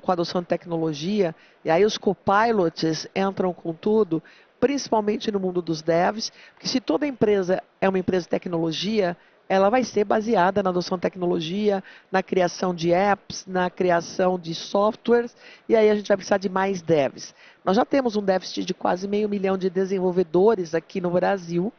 com a adoção de tecnologia, e aí os copilots entram com tudo, principalmente no mundo dos devs, porque se toda empresa é uma empresa de tecnologia, ela vai ser baseada na adoção de tecnologia, na criação de apps, na criação de softwares, e aí a gente vai precisar de mais devs. Nós já temos um déficit de quase 500 mil de desenvolvedores aqui no Brasil.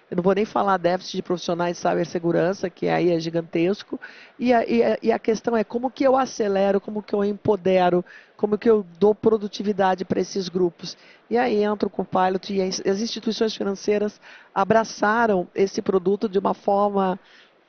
Eu não vou nem falar déficit de profissionais de cibersegurança, que aí é gigantesco. E a questão é como que eu acelero, como que eu empodero, como que eu dou produtividade para esses grupos. E aí entra o Copilot e as instituições financeiras abraçaram esse produto de uma forma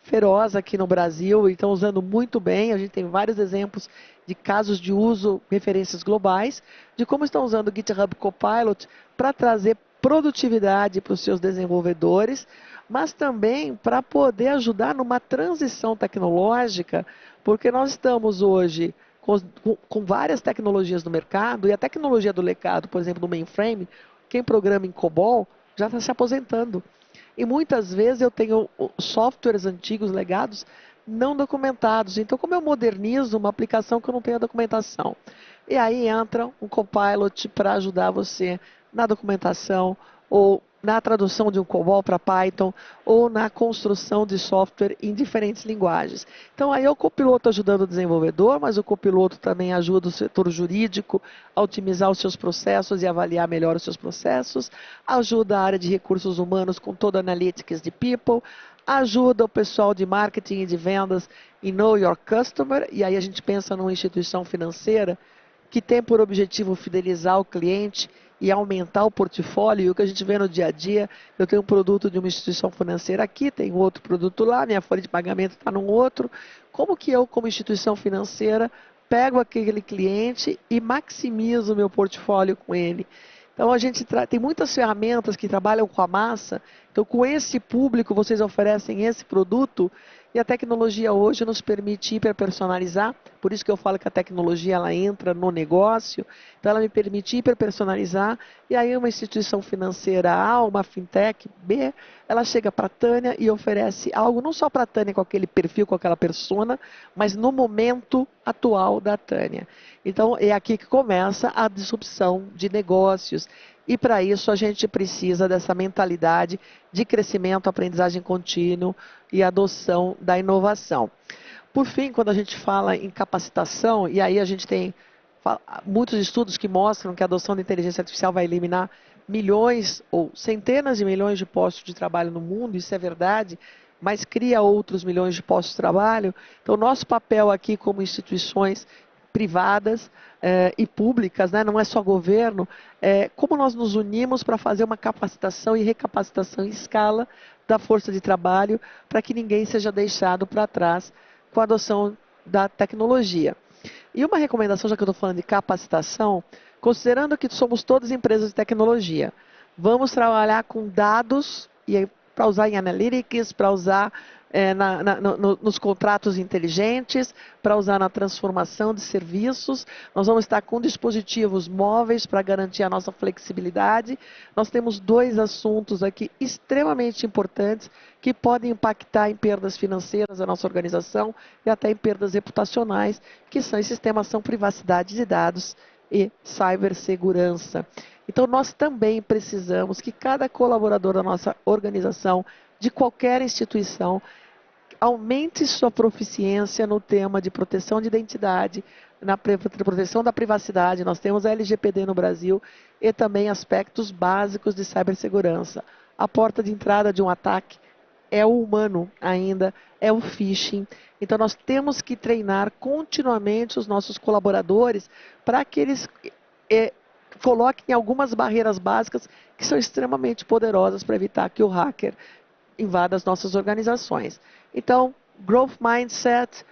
feroz aqui no Brasil e estão usando muito bem. A gente tem vários exemplos de casos de uso, referências globais, de como estão usando o GitHub Copilot para trazer produtividade para os seus desenvolvedores, mas também para poder ajudar numa transição tecnológica, porque nós estamos hoje com várias tecnologias no mercado, e a tecnologia do legado, por exemplo, do mainframe, quem programa em COBOL já está se aposentando. E muitas vezes eu tenho softwares antigos, legados, não documentados. Então, como eu modernizo uma aplicação que eu não tenho a documentação? E aí entra um Copilot para ajudar você na documentação, ou na tradução de um COBOL para Python, ou na construção de software em diferentes linguagens. Então, aí é o copiloto ajudando o desenvolvedor, mas o copiloto também ajuda o setor jurídico a otimizar os seus processos e avaliar melhor os seus processos, ajuda a área de recursos humanos com toda a analytics de people, ajuda o pessoal de marketing e de vendas em Know Your Customer, e aí a gente pensa numa instituição financeira que tem por objetivo fidelizar o cliente e aumentar o portfólio. E o que a gente vê no dia a dia, eu tenho um produto de uma instituição financeira aqui, tenho outro produto lá, minha folha de pagamento está num outro. Como que eu, como instituição financeira, pego aquele cliente e maximizo o meu portfólio com ele? Então, a gente tem muitas ferramentas que trabalham com a massa. Então, com esse público, vocês oferecem esse produto. E a tecnologia hoje nos permite hiperpersonalizar, por isso que eu falo que a tecnologia ela entra no negócio, então ela me permite hiperpersonalizar, e aí uma instituição financeira A, uma fintech B, ela chega para a Tânia e oferece algo não só para a Tânia com aquele perfil, com aquela persona, mas no momento atual da Tânia. Então é aqui que começa a disrupção de negócios. E para isso a gente precisa dessa mentalidade de crescimento, aprendizagem contínua e adoção da inovação. Por fim, quando a gente fala em capacitação, e aí a gente tem muitos estudos que mostram que a adoção da inteligência artificial vai eliminar milhões ou centenas de milhões de postos de trabalho no mundo, isso é verdade, mas cria outros milhões de postos de trabalho. Então, nosso papel aqui como instituições privadas e públicas, né, não é só governo, como nós nos unimos para fazer uma capacitação e recapacitação em escala da força de trabalho para que ninguém seja deixado para trás com a adoção da tecnologia. E uma recomendação, já que eu estou falando de capacitação, considerando que somos todas empresas de tecnologia, vamos trabalhar com dados e para usar em analytics, para usar nos contratos inteligentes, para usar na transformação de serviços. Nós vamos estar com dispositivos móveis para garantir a nossa flexibilidade. Nós temos 2 assuntos aqui extremamente importantes que podem impactar em perdas financeiras da nossa organização e até em perdas reputacionais, que são esses temas são privacidade de dados e cibersegurança. Então, nós também precisamos que cada colaborador da nossa organização, de qualquer instituição, aumente sua proficiência no tema de proteção de identidade, na proteção da privacidade. Nós temos a LGPD no Brasil e também aspectos básicos de cibersegurança. A porta de entrada de um ataque é o humano ainda, é o phishing. Então, nós temos que treinar continuamente os nossos colaboradores para que eles coloquem algumas barreiras básicas que são extremamente poderosas para evitar que o hacker invada as nossas organizações. Então, growth mindset,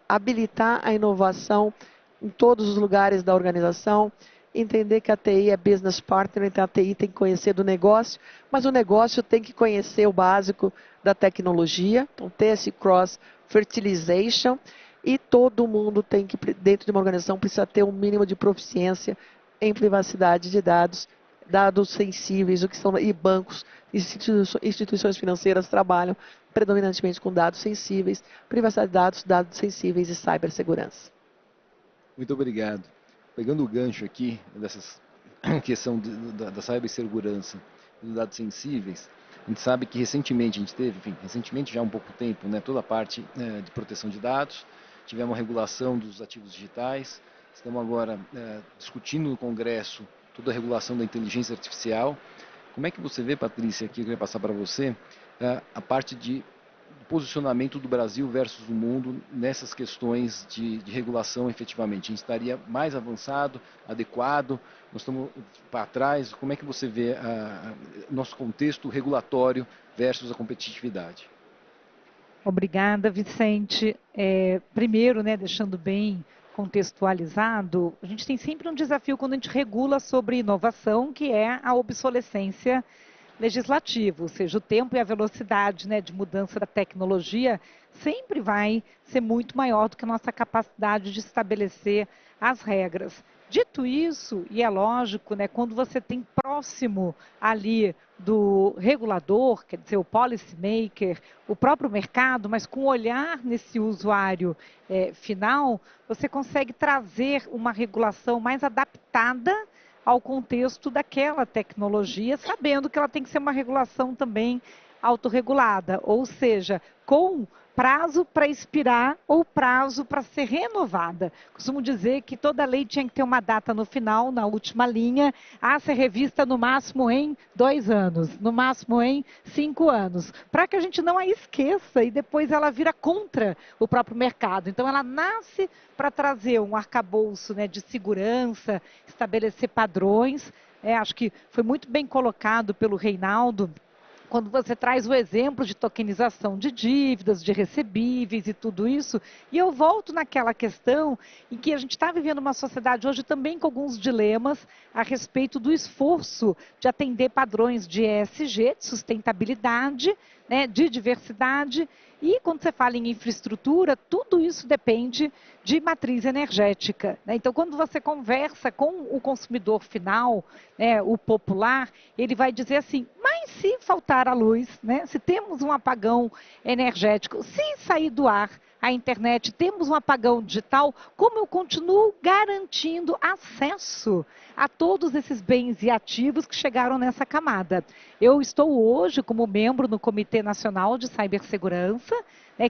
habilitar a inovação em todos os lugares da organização, entender que a TI é business partner, então a TI tem que conhecer do negócio, mas o negócio tem que conhecer o básico da tecnologia, então ter esse cross-fertilization, e todo mundo tem que, dentro de uma organização, precisa ter um mínimo de proficiência em privacidade de dados, dados sensíveis, o que são, e bancos, instituições financeiras trabalham predominantemente com dados sensíveis, privacidade de dados, dados sensíveis e cibersegurança. Muito obrigado. Pegando o gancho aqui dessa questão da cibersegurança e dos dados sensíveis, a gente sabe que recentemente a gente teve, recentemente já há um pouco tempo, toda a parte de proteção de dados, tivemos uma regulação dos ativos digitais, estamos agora discutindo no Congresso toda a regulação da inteligência artificial. Como é que você vê, Patrícia, aqui eu queria passar para você, a parte de posicionamento do Brasil versus o mundo nessas questões de regulação efetivamente? A gente estaria mais avançado, adequado? Nós estamos para trás? Como é que você vê nosso contexto regulatório versus a competitividade? Obrigada, Vicente. Primeiro, deixando bem contextualizado, a gente tem sempre um desafio quando a gente regula sobre inovação, que é a obsolescência legislativa, ou seja, o tempo e a velocidade de mudança da tecnologia sempre vai ser muito maior do que a nossa capacidade de estabelecer as regras. Dito isso, e é lógico, quando você tem próximo ali do regulador, quer dizer, o policy maker, o próprio mercado, mas com olhar nesse usuário final, você consegue trazer uma regulação mais adaptada ao contexto daquela tecnologia, sabendo que ela tem que ser uma regulação também autorregulada, ou seja, com prazo para expirar ou prazo para ser renovada. Costumo dizer que toda lei tinha que ter uma data no final, na última linha, a ser revista no máximo em 2 anos, no máximo em 5 anos, para que a gente não a esqueça e depois ela vira contra o próprio mercado. Então ela nasce para trazer um arcabouço de segurança, estabelecer padrões. Acho que foi muito bem colocado pelo Reinaldo, quando você traz o exemplo de tokenização de dívidas, de recebíveis e tudo isso, e eu volto naquela questão em que a gente está vivendo uma sociedade hoje também com alguns dilemas a respeito do esforço de atender padrões de ESG, de sustentabilidade, de diversidade, e quando você fala em infraestrutura, tudo isso depende de matriz energética. Então, quando você conversa com o consumidor final, o popular, ele vai dizer assim, mas se faltar a luz, se temos um apagão energético, se sair do ar a internet, temos um apagão digital, como eu continuo garantindo acesso a todos esses bens e ativos que chegaram nessa camada? Eu estou hoje como membro no Comitê Nacional de Cibersegurança,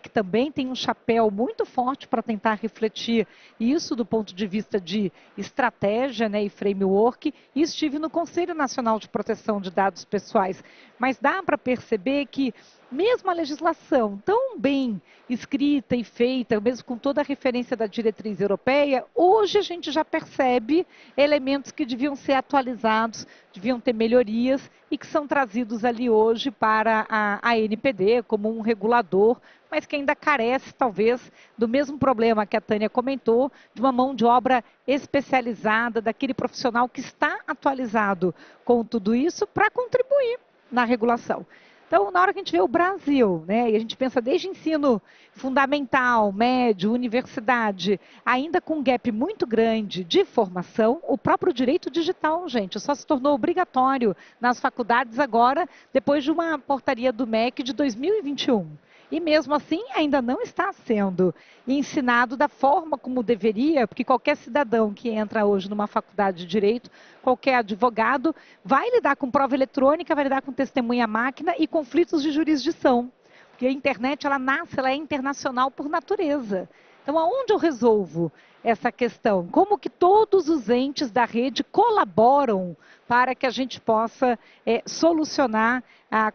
que também tem um chapéu muito forte para tentar refletir isso do ponto de vista de estratégia e framework, e estive no Conselho Nacional de Proteção de Dados Pessoais. Mas dá para perceber que mesmo a legislação tão bem escrita e feita, mesmo com toda a referência da diretriz europeia, hoje a gente já percebe elementos que deviam ser atualizados, deviam ter melhorias e que são trazidos ali hoje para a ANPD como um regulador, mas que ainda carece, talvez, do mesmo problema que a Tânia comentou, de uma mão de obra especializada, daquele profissional que está atualizado com tudo isso para contribuir na regulação. Então, na hora que a gente vê o Brasil, né, e a gente pensa desde ensino fundamental, médio, universidade, ainda com um gap muito grande de formação, o próprio direito digital, gente, só se tornou obrigatório nas faculdades agora, depois de uma portaria do MEC de 2021. E mesmo assim ainda não está sendo ensinado da forma como deveria, porque qualquer cidadão que entra hoje numa faculdade de direito, qualquer advogado, vai lidar com prova eletrônica, vai lidar com testemunha máquina e conflitos de jurisdição. Porque a internet, ela nasce, ela é internacional por natureza. Então, aonde eu resolvo essa questão? Como que todos os entes da rede colaboram para que a gente possa solucionar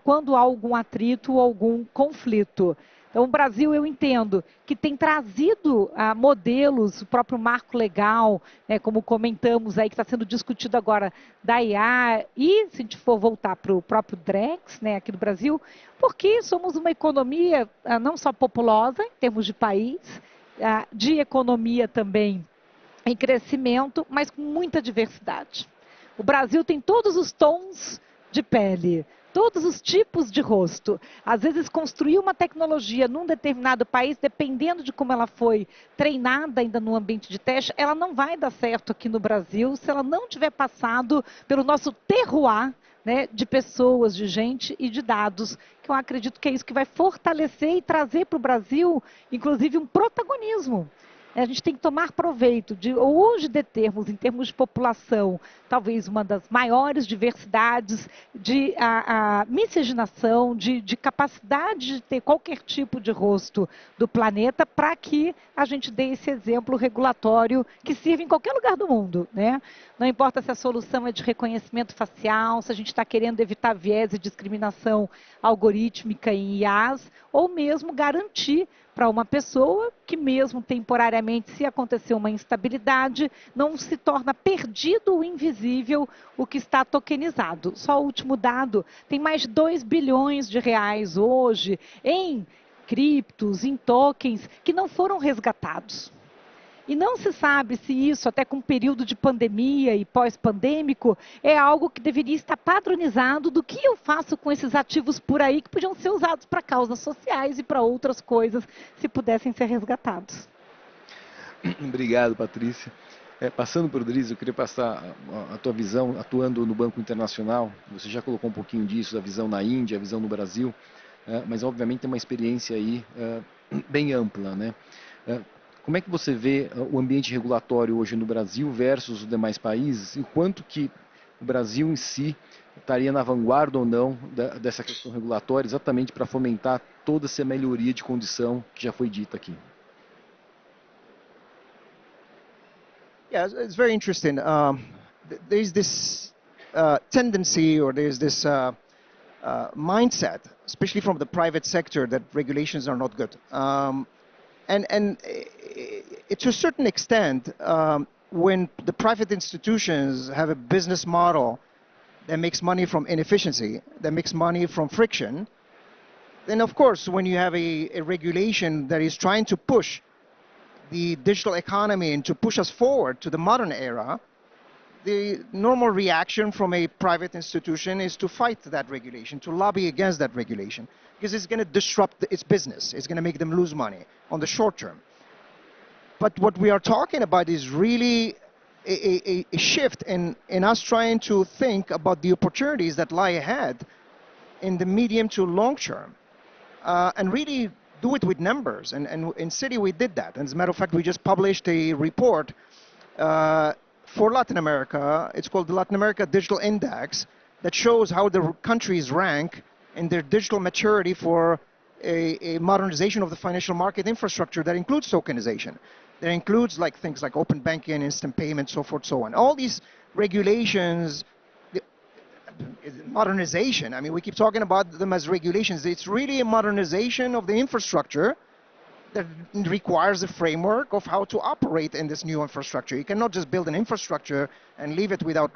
quando há algum atrito ou algum conflito? Então, o Brasil, eu entendo que tem trazido modelos, o próprio marco legal, né, como comentamos aí, que está sendo discutido agora da IA, e se a gente for voltar para o próprio DREX, né, aqui do Brasil, porque somos uma economia não só populosa, em termos de país, de economia também em crescimento, mas com muita diversidade. O Brasil tem todos os tons de pele, todos os tipos de rosto. Às vezes, construir uma tecnologia num determinado país, dependendo de como ela foi treinada ainda no ambiente de teste, ela não vai dar certo aqui no Brasil se ela não tiver passado pelo nosso terroir, né, de pessoas, de gente e de dados, que eu acredito que é isso que vai fortalecer e trazer para o Brasil, inclusive, um protagonismo. A gente tem que tomar proveito de hoje termos, em termos de população, talvez uma das maiores diversidades de miscigenação, de capacidade de ter qualquer tipo de rosto do planeta, para que a gente dê esse exemplo regulatório que sirva em qualquer lugar do mundo, né? Não importa se a solução é de reconhecimento facial, se a gente está querendo evitar viés e discriminação algorítmica em IAs, ou mesmo garantir para uma pessoa que mesmo temporariamente, se acontecer uma instabilidade, não se torna perdido ou invisível o que está tokenizado. Só o último dado, tem mais de 2 bilhões de reais hoje em criptos, em tokens, que não foram resgatados. E não se sabe se isso, até com período de pandemia e pós-pandêmico, é algo que deveria estar padronizado do que eu faço com esses ativos por aí que podiam ser usados para causas sociais e para outras coisas, se pudessem ser resgatados. Obrigado, Patrícia. Passando por Dries, eu queria passar a tua visão, atuando no Banco Internacional. Você já colocou um pouquinho disso, da visão na Índia, a visão no Brasil, mas obviamente tem uma experiência aí bem ampla, né? Como é que você vê o ambiente regulatório hoje no Brasil versus os demais países? E quanto que o Brasil em si estaria na vanguarda ou não dessa questão regulatória, exatamente para fomentar toda essa melhoria de condição que já foi dita aqui? Yeah, it's very interesting. There's this tendency, or there's this mindset, especially from the private sector, that regulations are not good. And to a certain extent, when the private institutions have a business model that makes money from inefficiency, that makes money from friction, then of course, when you have a regulation that is trying to push the digital economy and to push us forward to the modern era, the normal reaction from a private institution is to fight that regulation, to lobby against that regulation, because it's going to disrupt its business. It's going to make them lose money on the short term. But what we are talking about is really a shift in us trying to think about the opportunities that lie ahead in the medium to long term, and really do it with numbers. And in Citi we did that. And as a matter of fact, we just published a report for Latin America. It's called the Latin America Digital Index, that shows how the countries rank in their digital maturity for a modernization of the financial market infrastructure that includes tokenization. That includes things like open banking, instant payments, so forth, so on. All these regulations, modernization, I mean, we keep talking about them as regulations. It's really a modernization of the infrastructure that requires a framework of how to operate in this new infrastructure. You cannot just build an infrastructure and leave it without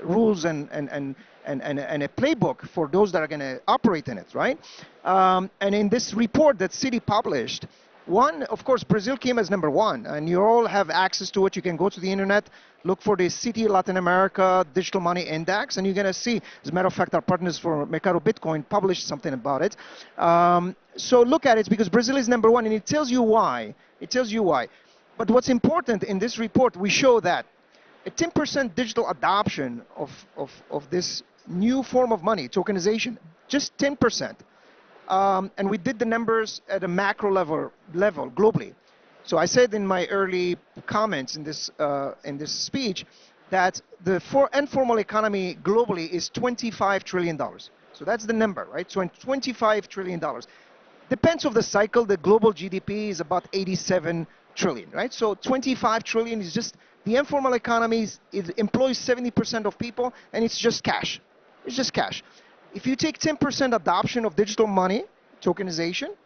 rules and a playbook for those that are going to operate in it, right? And in this report that Citi published, One, of course, Brazil came as number one, and you all have access to it. You can go to the internet, look for the Citi Latin America Digital Money Index, and you're going to see, as a matter of fact, our partners for Mercado Bitcoin published something about it. So look at it, because Brazil is number one, and it tells you why. It tells you why. But what's important in this report, we show that a 10% digital adoption of this new form of money, tokenization, just 10%. And we did the numbers at a macro level globally. So I said in my early comments in this speech that the informal economy globally is $25 trillion. So that's the number, right? So $25 trillion. Depends of the cycle, the global GDP is about 87 trillion, right? So 25 trillion is just, the informal economy it employs 70% of people, and it's just cash. It's just cash. If you take 10% adoption of digital money, tokenization,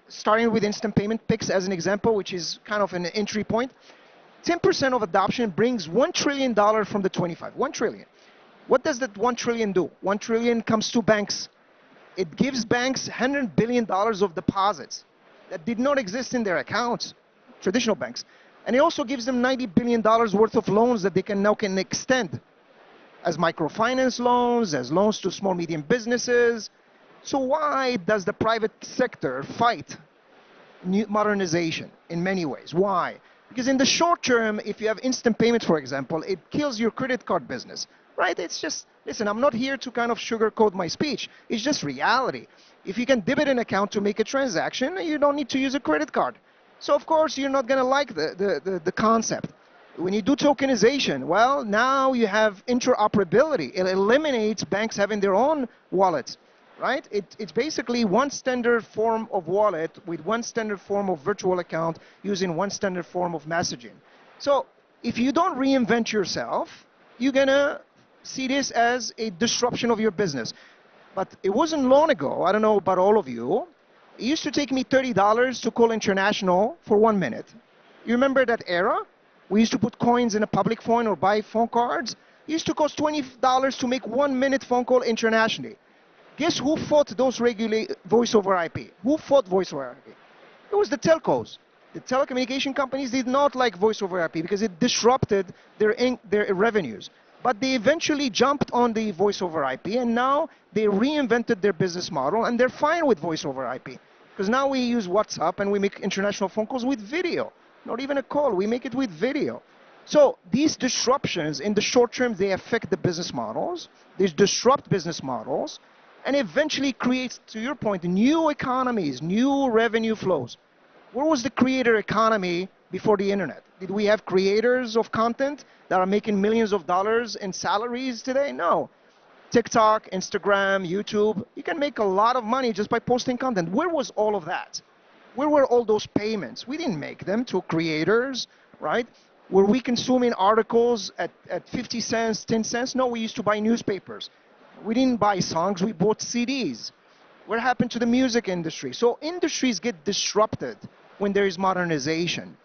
starting with instant payment PIX as an example, which is kind of an entry point, 10% of adoption brings $1 trillion from the 25, 1 trillion. What does that 1 trillion do? 1 trillion comes to banks. It gives banks $100 billion of deposits that did not exist in their accounts, traditional banks. And it also gives them $90 billion worth of loans that they can now extend as microfinance loans, as loans to small, medium businesses. So why does the private sector fight modernization in many ways? Why? Because in the short term, if you have instant payment, for example, it kills your credit card business, right? It's just, listen, I'm not here to kind of sugarcoat my speech. It's just reality. If you can debit an account to make a transaction, you don't need to use a credit card. So of course, you're not gonna like the concept. When you do tokenization, well, now you have interoperability. It eliminates banks having their own wallets, right? It's basically one standard form of wallet with one standard form of virtual account using one standard form of messaging. So if you don't reinvent yourself, you're gonna see this as a disruption of your business. But it wasn't long ago, I don't know about all of you, it used to take me $30 to call international for 1 minute. You remember that era? We used to put coins in a public phone or buy phone cards. It used to cost $20 to make 1 minute phone call internationally. Guess who fought those voice over IP? Who fought voice over IP? It was the telcos. The telecommunication companies did not like voice over IP because it disrupted their revenues. But they eventually jumped on the voice over IP, and now they reinvented their business model, and they're fine with voice over IP. Because now we use WhatsApp and we make international phone calls with video. Not even a call, we make it with video. So these disruptions in the short term, they affect the business models. They disrupt business models and eventually creates, to your point, new economies, new revenue flows. Where was the creator economy before the internet? Did we have creators of content that are making millions of dollars in salaries today? No. TikTok, Instagram, YouTube, you can make a lot of money just by posting content. Where was all of that? Where were all those payments? We didn't make them to creators, right? Were we consuming articles at 50 cents, 10 cents? No, we used to buy newspapers. We didn't buy songs, we bought CDs. What happened to the music industry? So industries get disrupted when there is modernization.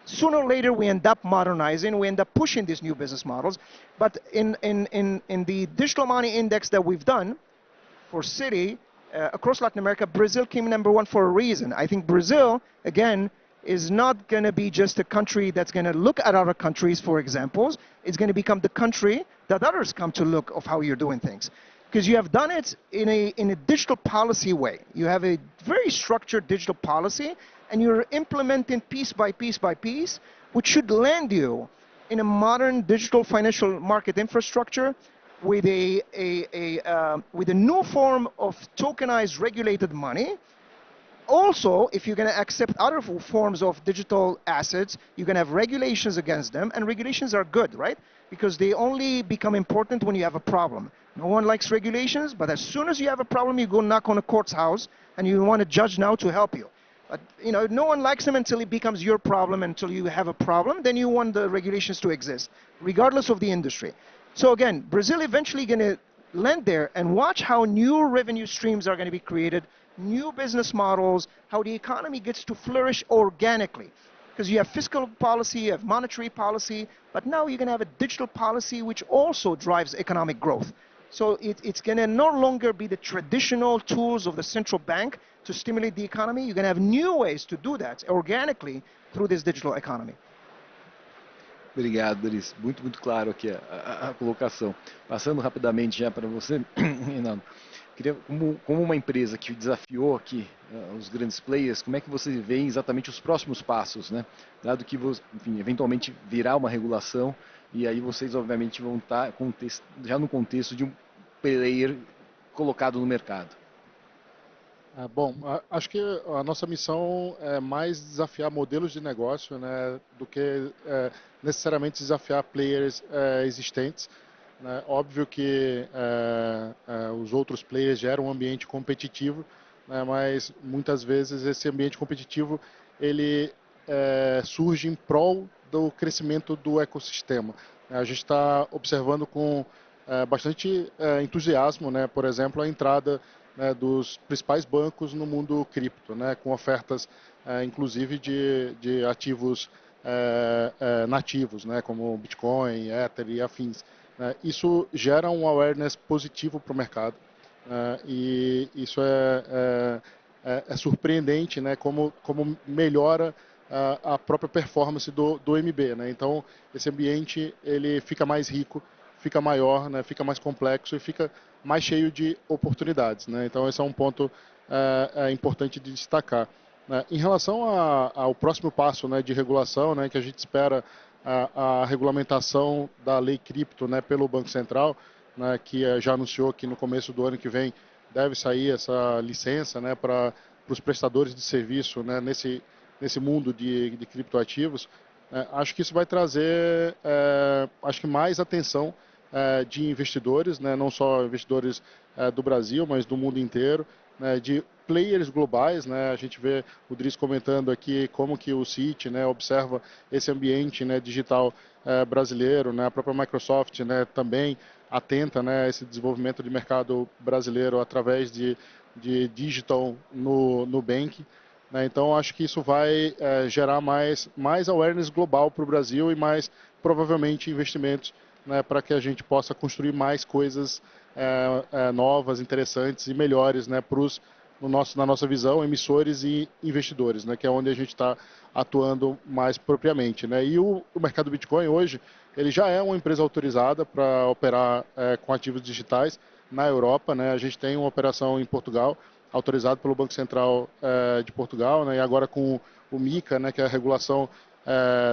Sooner or later, we end up modernizing, we end up pushing these new business models. But in the digital money index that we've done for Citi, across Latin America, Brazil came number one for a reason. I think Brazil, again, is not going to be just a country that's going to look at other countries for examples. It's going to become the country that others come to look of how you're doing things. Because you have done it in a digital policy way. You have a very structured digital policy, and you're implementing piece by piece by piece, which should land you in a modern digital financial market infrastructure with a new form of tokenized regulated money. Also, if you're going to accept other forms of digital assets, you're going to have regulations against them, and regulations are good, right? Because they only become important when you have a problem. No one likes regulations, but as soon as you have a problem, you go knock on a court's house, and you want a judge now to help you. But no one likes them until it becomes your problem, until you have a problem, then you want the regulations to exist, regardless of the industry. So again, Brazil eventually going to land there and watch how new revenue streams are going to be created, new business models, how the economy gets to flourish organically. Because you have fiscal policy, you have monetary policy, but now you're going to have a digital policy which also drives economic growth. So it's going to no longer be the traditional tools of the central bank to stimulate the economy, you're going to have new ways to do that organically through this digital economy. Obrigado, Doris. Muito claro aqui a colocação. Passando rapidamente já para você, Reinaldo. Queria, como uma empresa que desafiou aqui os grandes players, como é que você vê exatamente os próximos passos, né? Dado que, enfim, eventualmente virá uma regulação e aí vocês, obviamente, vão estar já no contexto de um player colocado no mercado. Bom, acho que a nossa missão é mais desafiar modelos de negócio, né, do que necessariamente desafiar players existentes. Né? Óbvio que os outros players geram um ambiente competitivo, né, mas muitas vezes esse ambiente competitivo ele surge em prol do crescimento do ecossistema. A gente está observando com bastante entusiasmo, né, por exemplo, a entrada dos principais bancos no mundo cripto, né, com ofertas inclusive de ativos nativos, né, como Bitcoin, Ether e afins. Isso gera um awareness positivo para o mercado e isso é surpreendente, né, como melhora a própria performance do MB. Né? Então, esse ambiente ele fica mais rico, fica maior, né, fica mais complexo e fica mais cheio de oportunidades. Né? Então, esse é um ponto importante de destacar. Né? Em relação ao próximo passo, né, de regulação, né, que a gente espera a regulamentação da lei cripto, né, pelo Banco Central, né, que já anunciou que no começo do ano que vem deve sair essa licença, né, para os prestadores de serviço, né, nesse mundo de criptoativos. Acho que isso vai trazer acho que mais atenção de investidores, né, não só investidores do Brasil, mas do mundo inteiro, né, de players globais. Né, a gente vê o Dries comentando aqui como que o Citi, né, observa esse ambiente, né, digital brasileiro, né, a própria Microsoft, né, também atenta, né, a esse desenvolvimento de mercado brasileiro através de digital no bank. Né, então acho que isso vai gerar mais awareness global para o Brasil e mais provavelmente investimentos, né, para que a gente possa construir mais coisas novas, interessantes e melhores, né, na nossa visão, emissores e investidores, né, que é onde a gente está atuando mais propriamente. Né. E o mercado do Bitcoin hoje, ele já é uma empresa autorizada para operar com ativos digitais na Europa. Né. A gente tem uma operação em Portugal, autorizado pelo Banco Central de Portugal, né, e agora com o MiCA, né, que é a regulação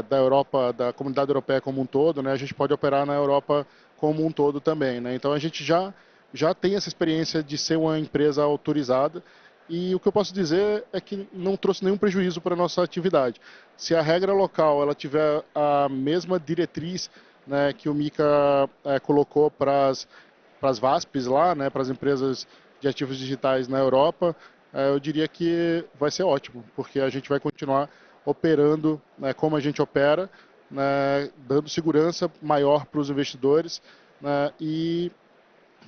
da Europa, da Comunidade Europeia como um todo, né, a gente pode operar na Europa como um todo também. Né, então a gente já tem essa experiência de ser uma empresa autorizada e o que eu posso dizer é que não trouxe nenhum prejuízo para a nossa atividade. Se a regra local ela tiver a mesma diretriz, né, que o MiCA colocou para as VASPs lá, né, para as empresas de ativos digitais na Europa, eu diria que vai ser ótimo, porque a gente vai continuar operando, né, como a gente opera, né, dando segurança maior para os investidores, né, e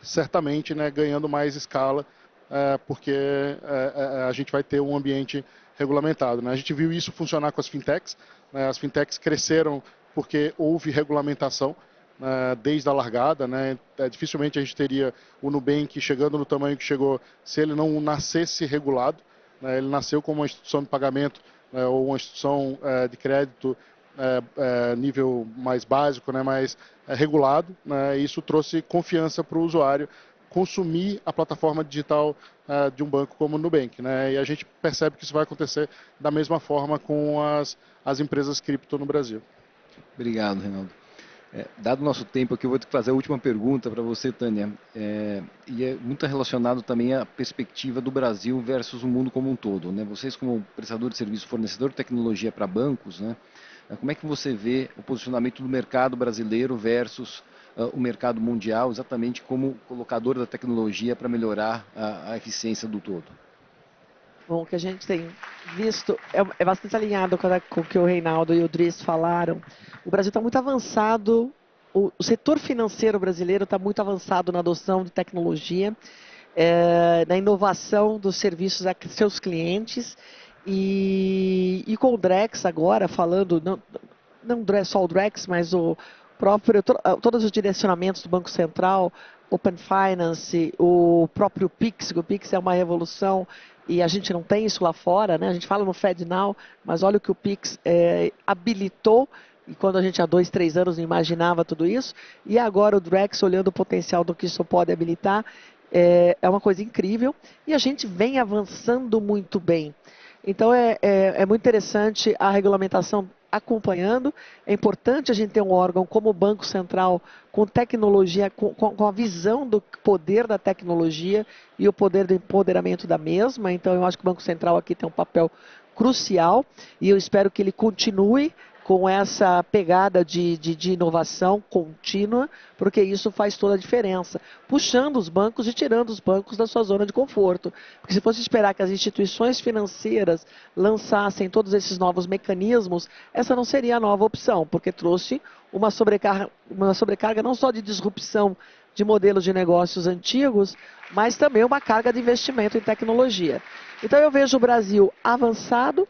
certamente, né, ganhando mais escala, porque a gente vai ter um ambiente regulamentado. Né. A gente viu isso funcionar com as fintechs. Né, as fintechs cresceram porque houve regulamentação desde a largada. Né. Dificilmente a gente teria o Nubank chegando no tamanho que chegou se ele não nascesse regulado. Né. Ele nasceu como uma instituição de pagamento, ou uma instituição de crédito nível mais básico, né, mais regulado. Né, e isso trouxe confiança para o usuário consumir a plataforma digital de um banco como o Nubank. Né, e a gente percebe que isso vai acontecer da mesma forma com as empresas cripto no Brasil. Obrigado, Reinaldo. Dado o nosso tempo aqui, eu vou ter que fazer a última pergunta para você, Tânia. E é muito relacionado também à perspectiva do Brasil versus o mundo como um todo. Né? Vocês, como prestador de serviço, fornecedor de tecnologia para bancos, né? Como é que você vê o posicionamento do mercado brasileiro versus o mercado mundial, exatamente como colocador da tecnologia para melhorar a eficiência do todo? Bom, o que a gente tem visto é bastante alinhado com o que o Reinaldo e o Dries falaram. O Brasil está muito avançado, o setor financeiro brasileiro está muito avançado na adoção de tecnologia, na inovação dos serviços a seus clientes. E com o Drex agora, falando, não só o Drex, mas todos os direcionamentos do Banco Central, Open Finance, o próprio Pix. O Pix é uma revolução e a gente não tem isso lá fora, né? A gente fala no FedNow, mas olha o que o Pix habilitou, e quando a gente há 2, 3 anos não imaginava tudo isso, e agora o Drex olhando o potencial do que isso pode habilitar, é uma coisa incrível, e a gente vem avançando muito bem. Então é muito interessante a regulamentação acompanhando. É importante a gente ter um órgão como o Banco Central com tecnologia, com a visão do poder da tecnologia e o poder do empoderamento da mesma. Então eu acho que o Banco Central aqui tem um papel crucial e eu espero que ele continue com essa pegada de inovação contínua, porque isso faz toda a diferença, puxando os bancos e tirando os bancos da sua zona de conforto. Porque se fosse esperar que as instituições financeiras lançassem todos esses novos mecanismos, essa não seria a nova opção, porque trouxe uma sobrecarga não só de disrupção de modelos de negócios antigos, mas também uma carga de investimento em tecnologia. Então eu vejo o Brasil avançado,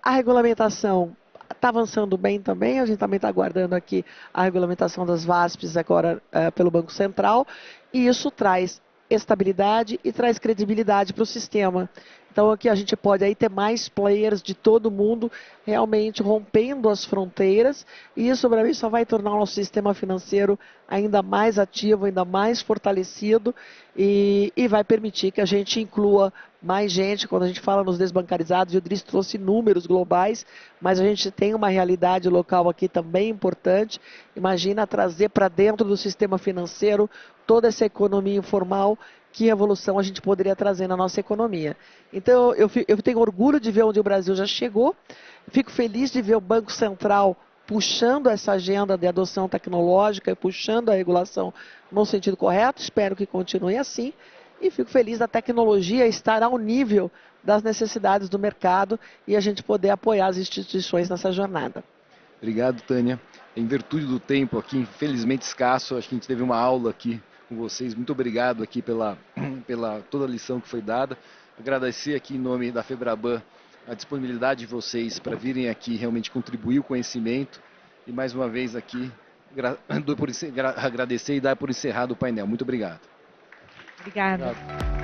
a regulamentação está avançando bem também, a gente também está aguardando aqui a regulamentação das VASPs agora pelo Banco Central, e isso traz estabilidade e traz credibilidade para o sistema. Então aqui a gente pode aí ter mais players de todo mundo realmente rompendo as fronteiras, e isso para mim só vai tornar o nosso sistema financeiro ainda mais ativo, ainda mais fortalecido, e vai permitir que a gente inclua mais gente. Quando a gente fala nos desbancarizados, o Idris trouxe números globais, mas a gente tem uma realidade local aqui também importante. Imagina trazer para dentro do sistema financeiro toda essa economia informal, que evolução a gente poderia trazer na nossa economia. Então eu tenho orgulho de ver onde o Brasil já chegou, fico feliz de ver o Banco Central puxando essa agenda de adoção tecnológica e puxando a regulação no sentido correto, espero que continue assim, e fico feliz da tecnologia estar ao nível das necessidades do mercado e a gente poder apoiar as instituições nessa jornada. Obrigado, Tânia. Em virtude do tempo aqui, infelizmente escasso, acho que a gente teve uma aula aqui com vocês. Muito obrigado aqui pela toda a lição que foi dada. Agradecer aqui em nome da Febraban a disponibilidade de vocês para virem aqui realmente contribuir o conhecimento. E mais uma vez aqui, agradecer e dar por encerrado o painel. Muito obrigado. Obrigada. Obrigado.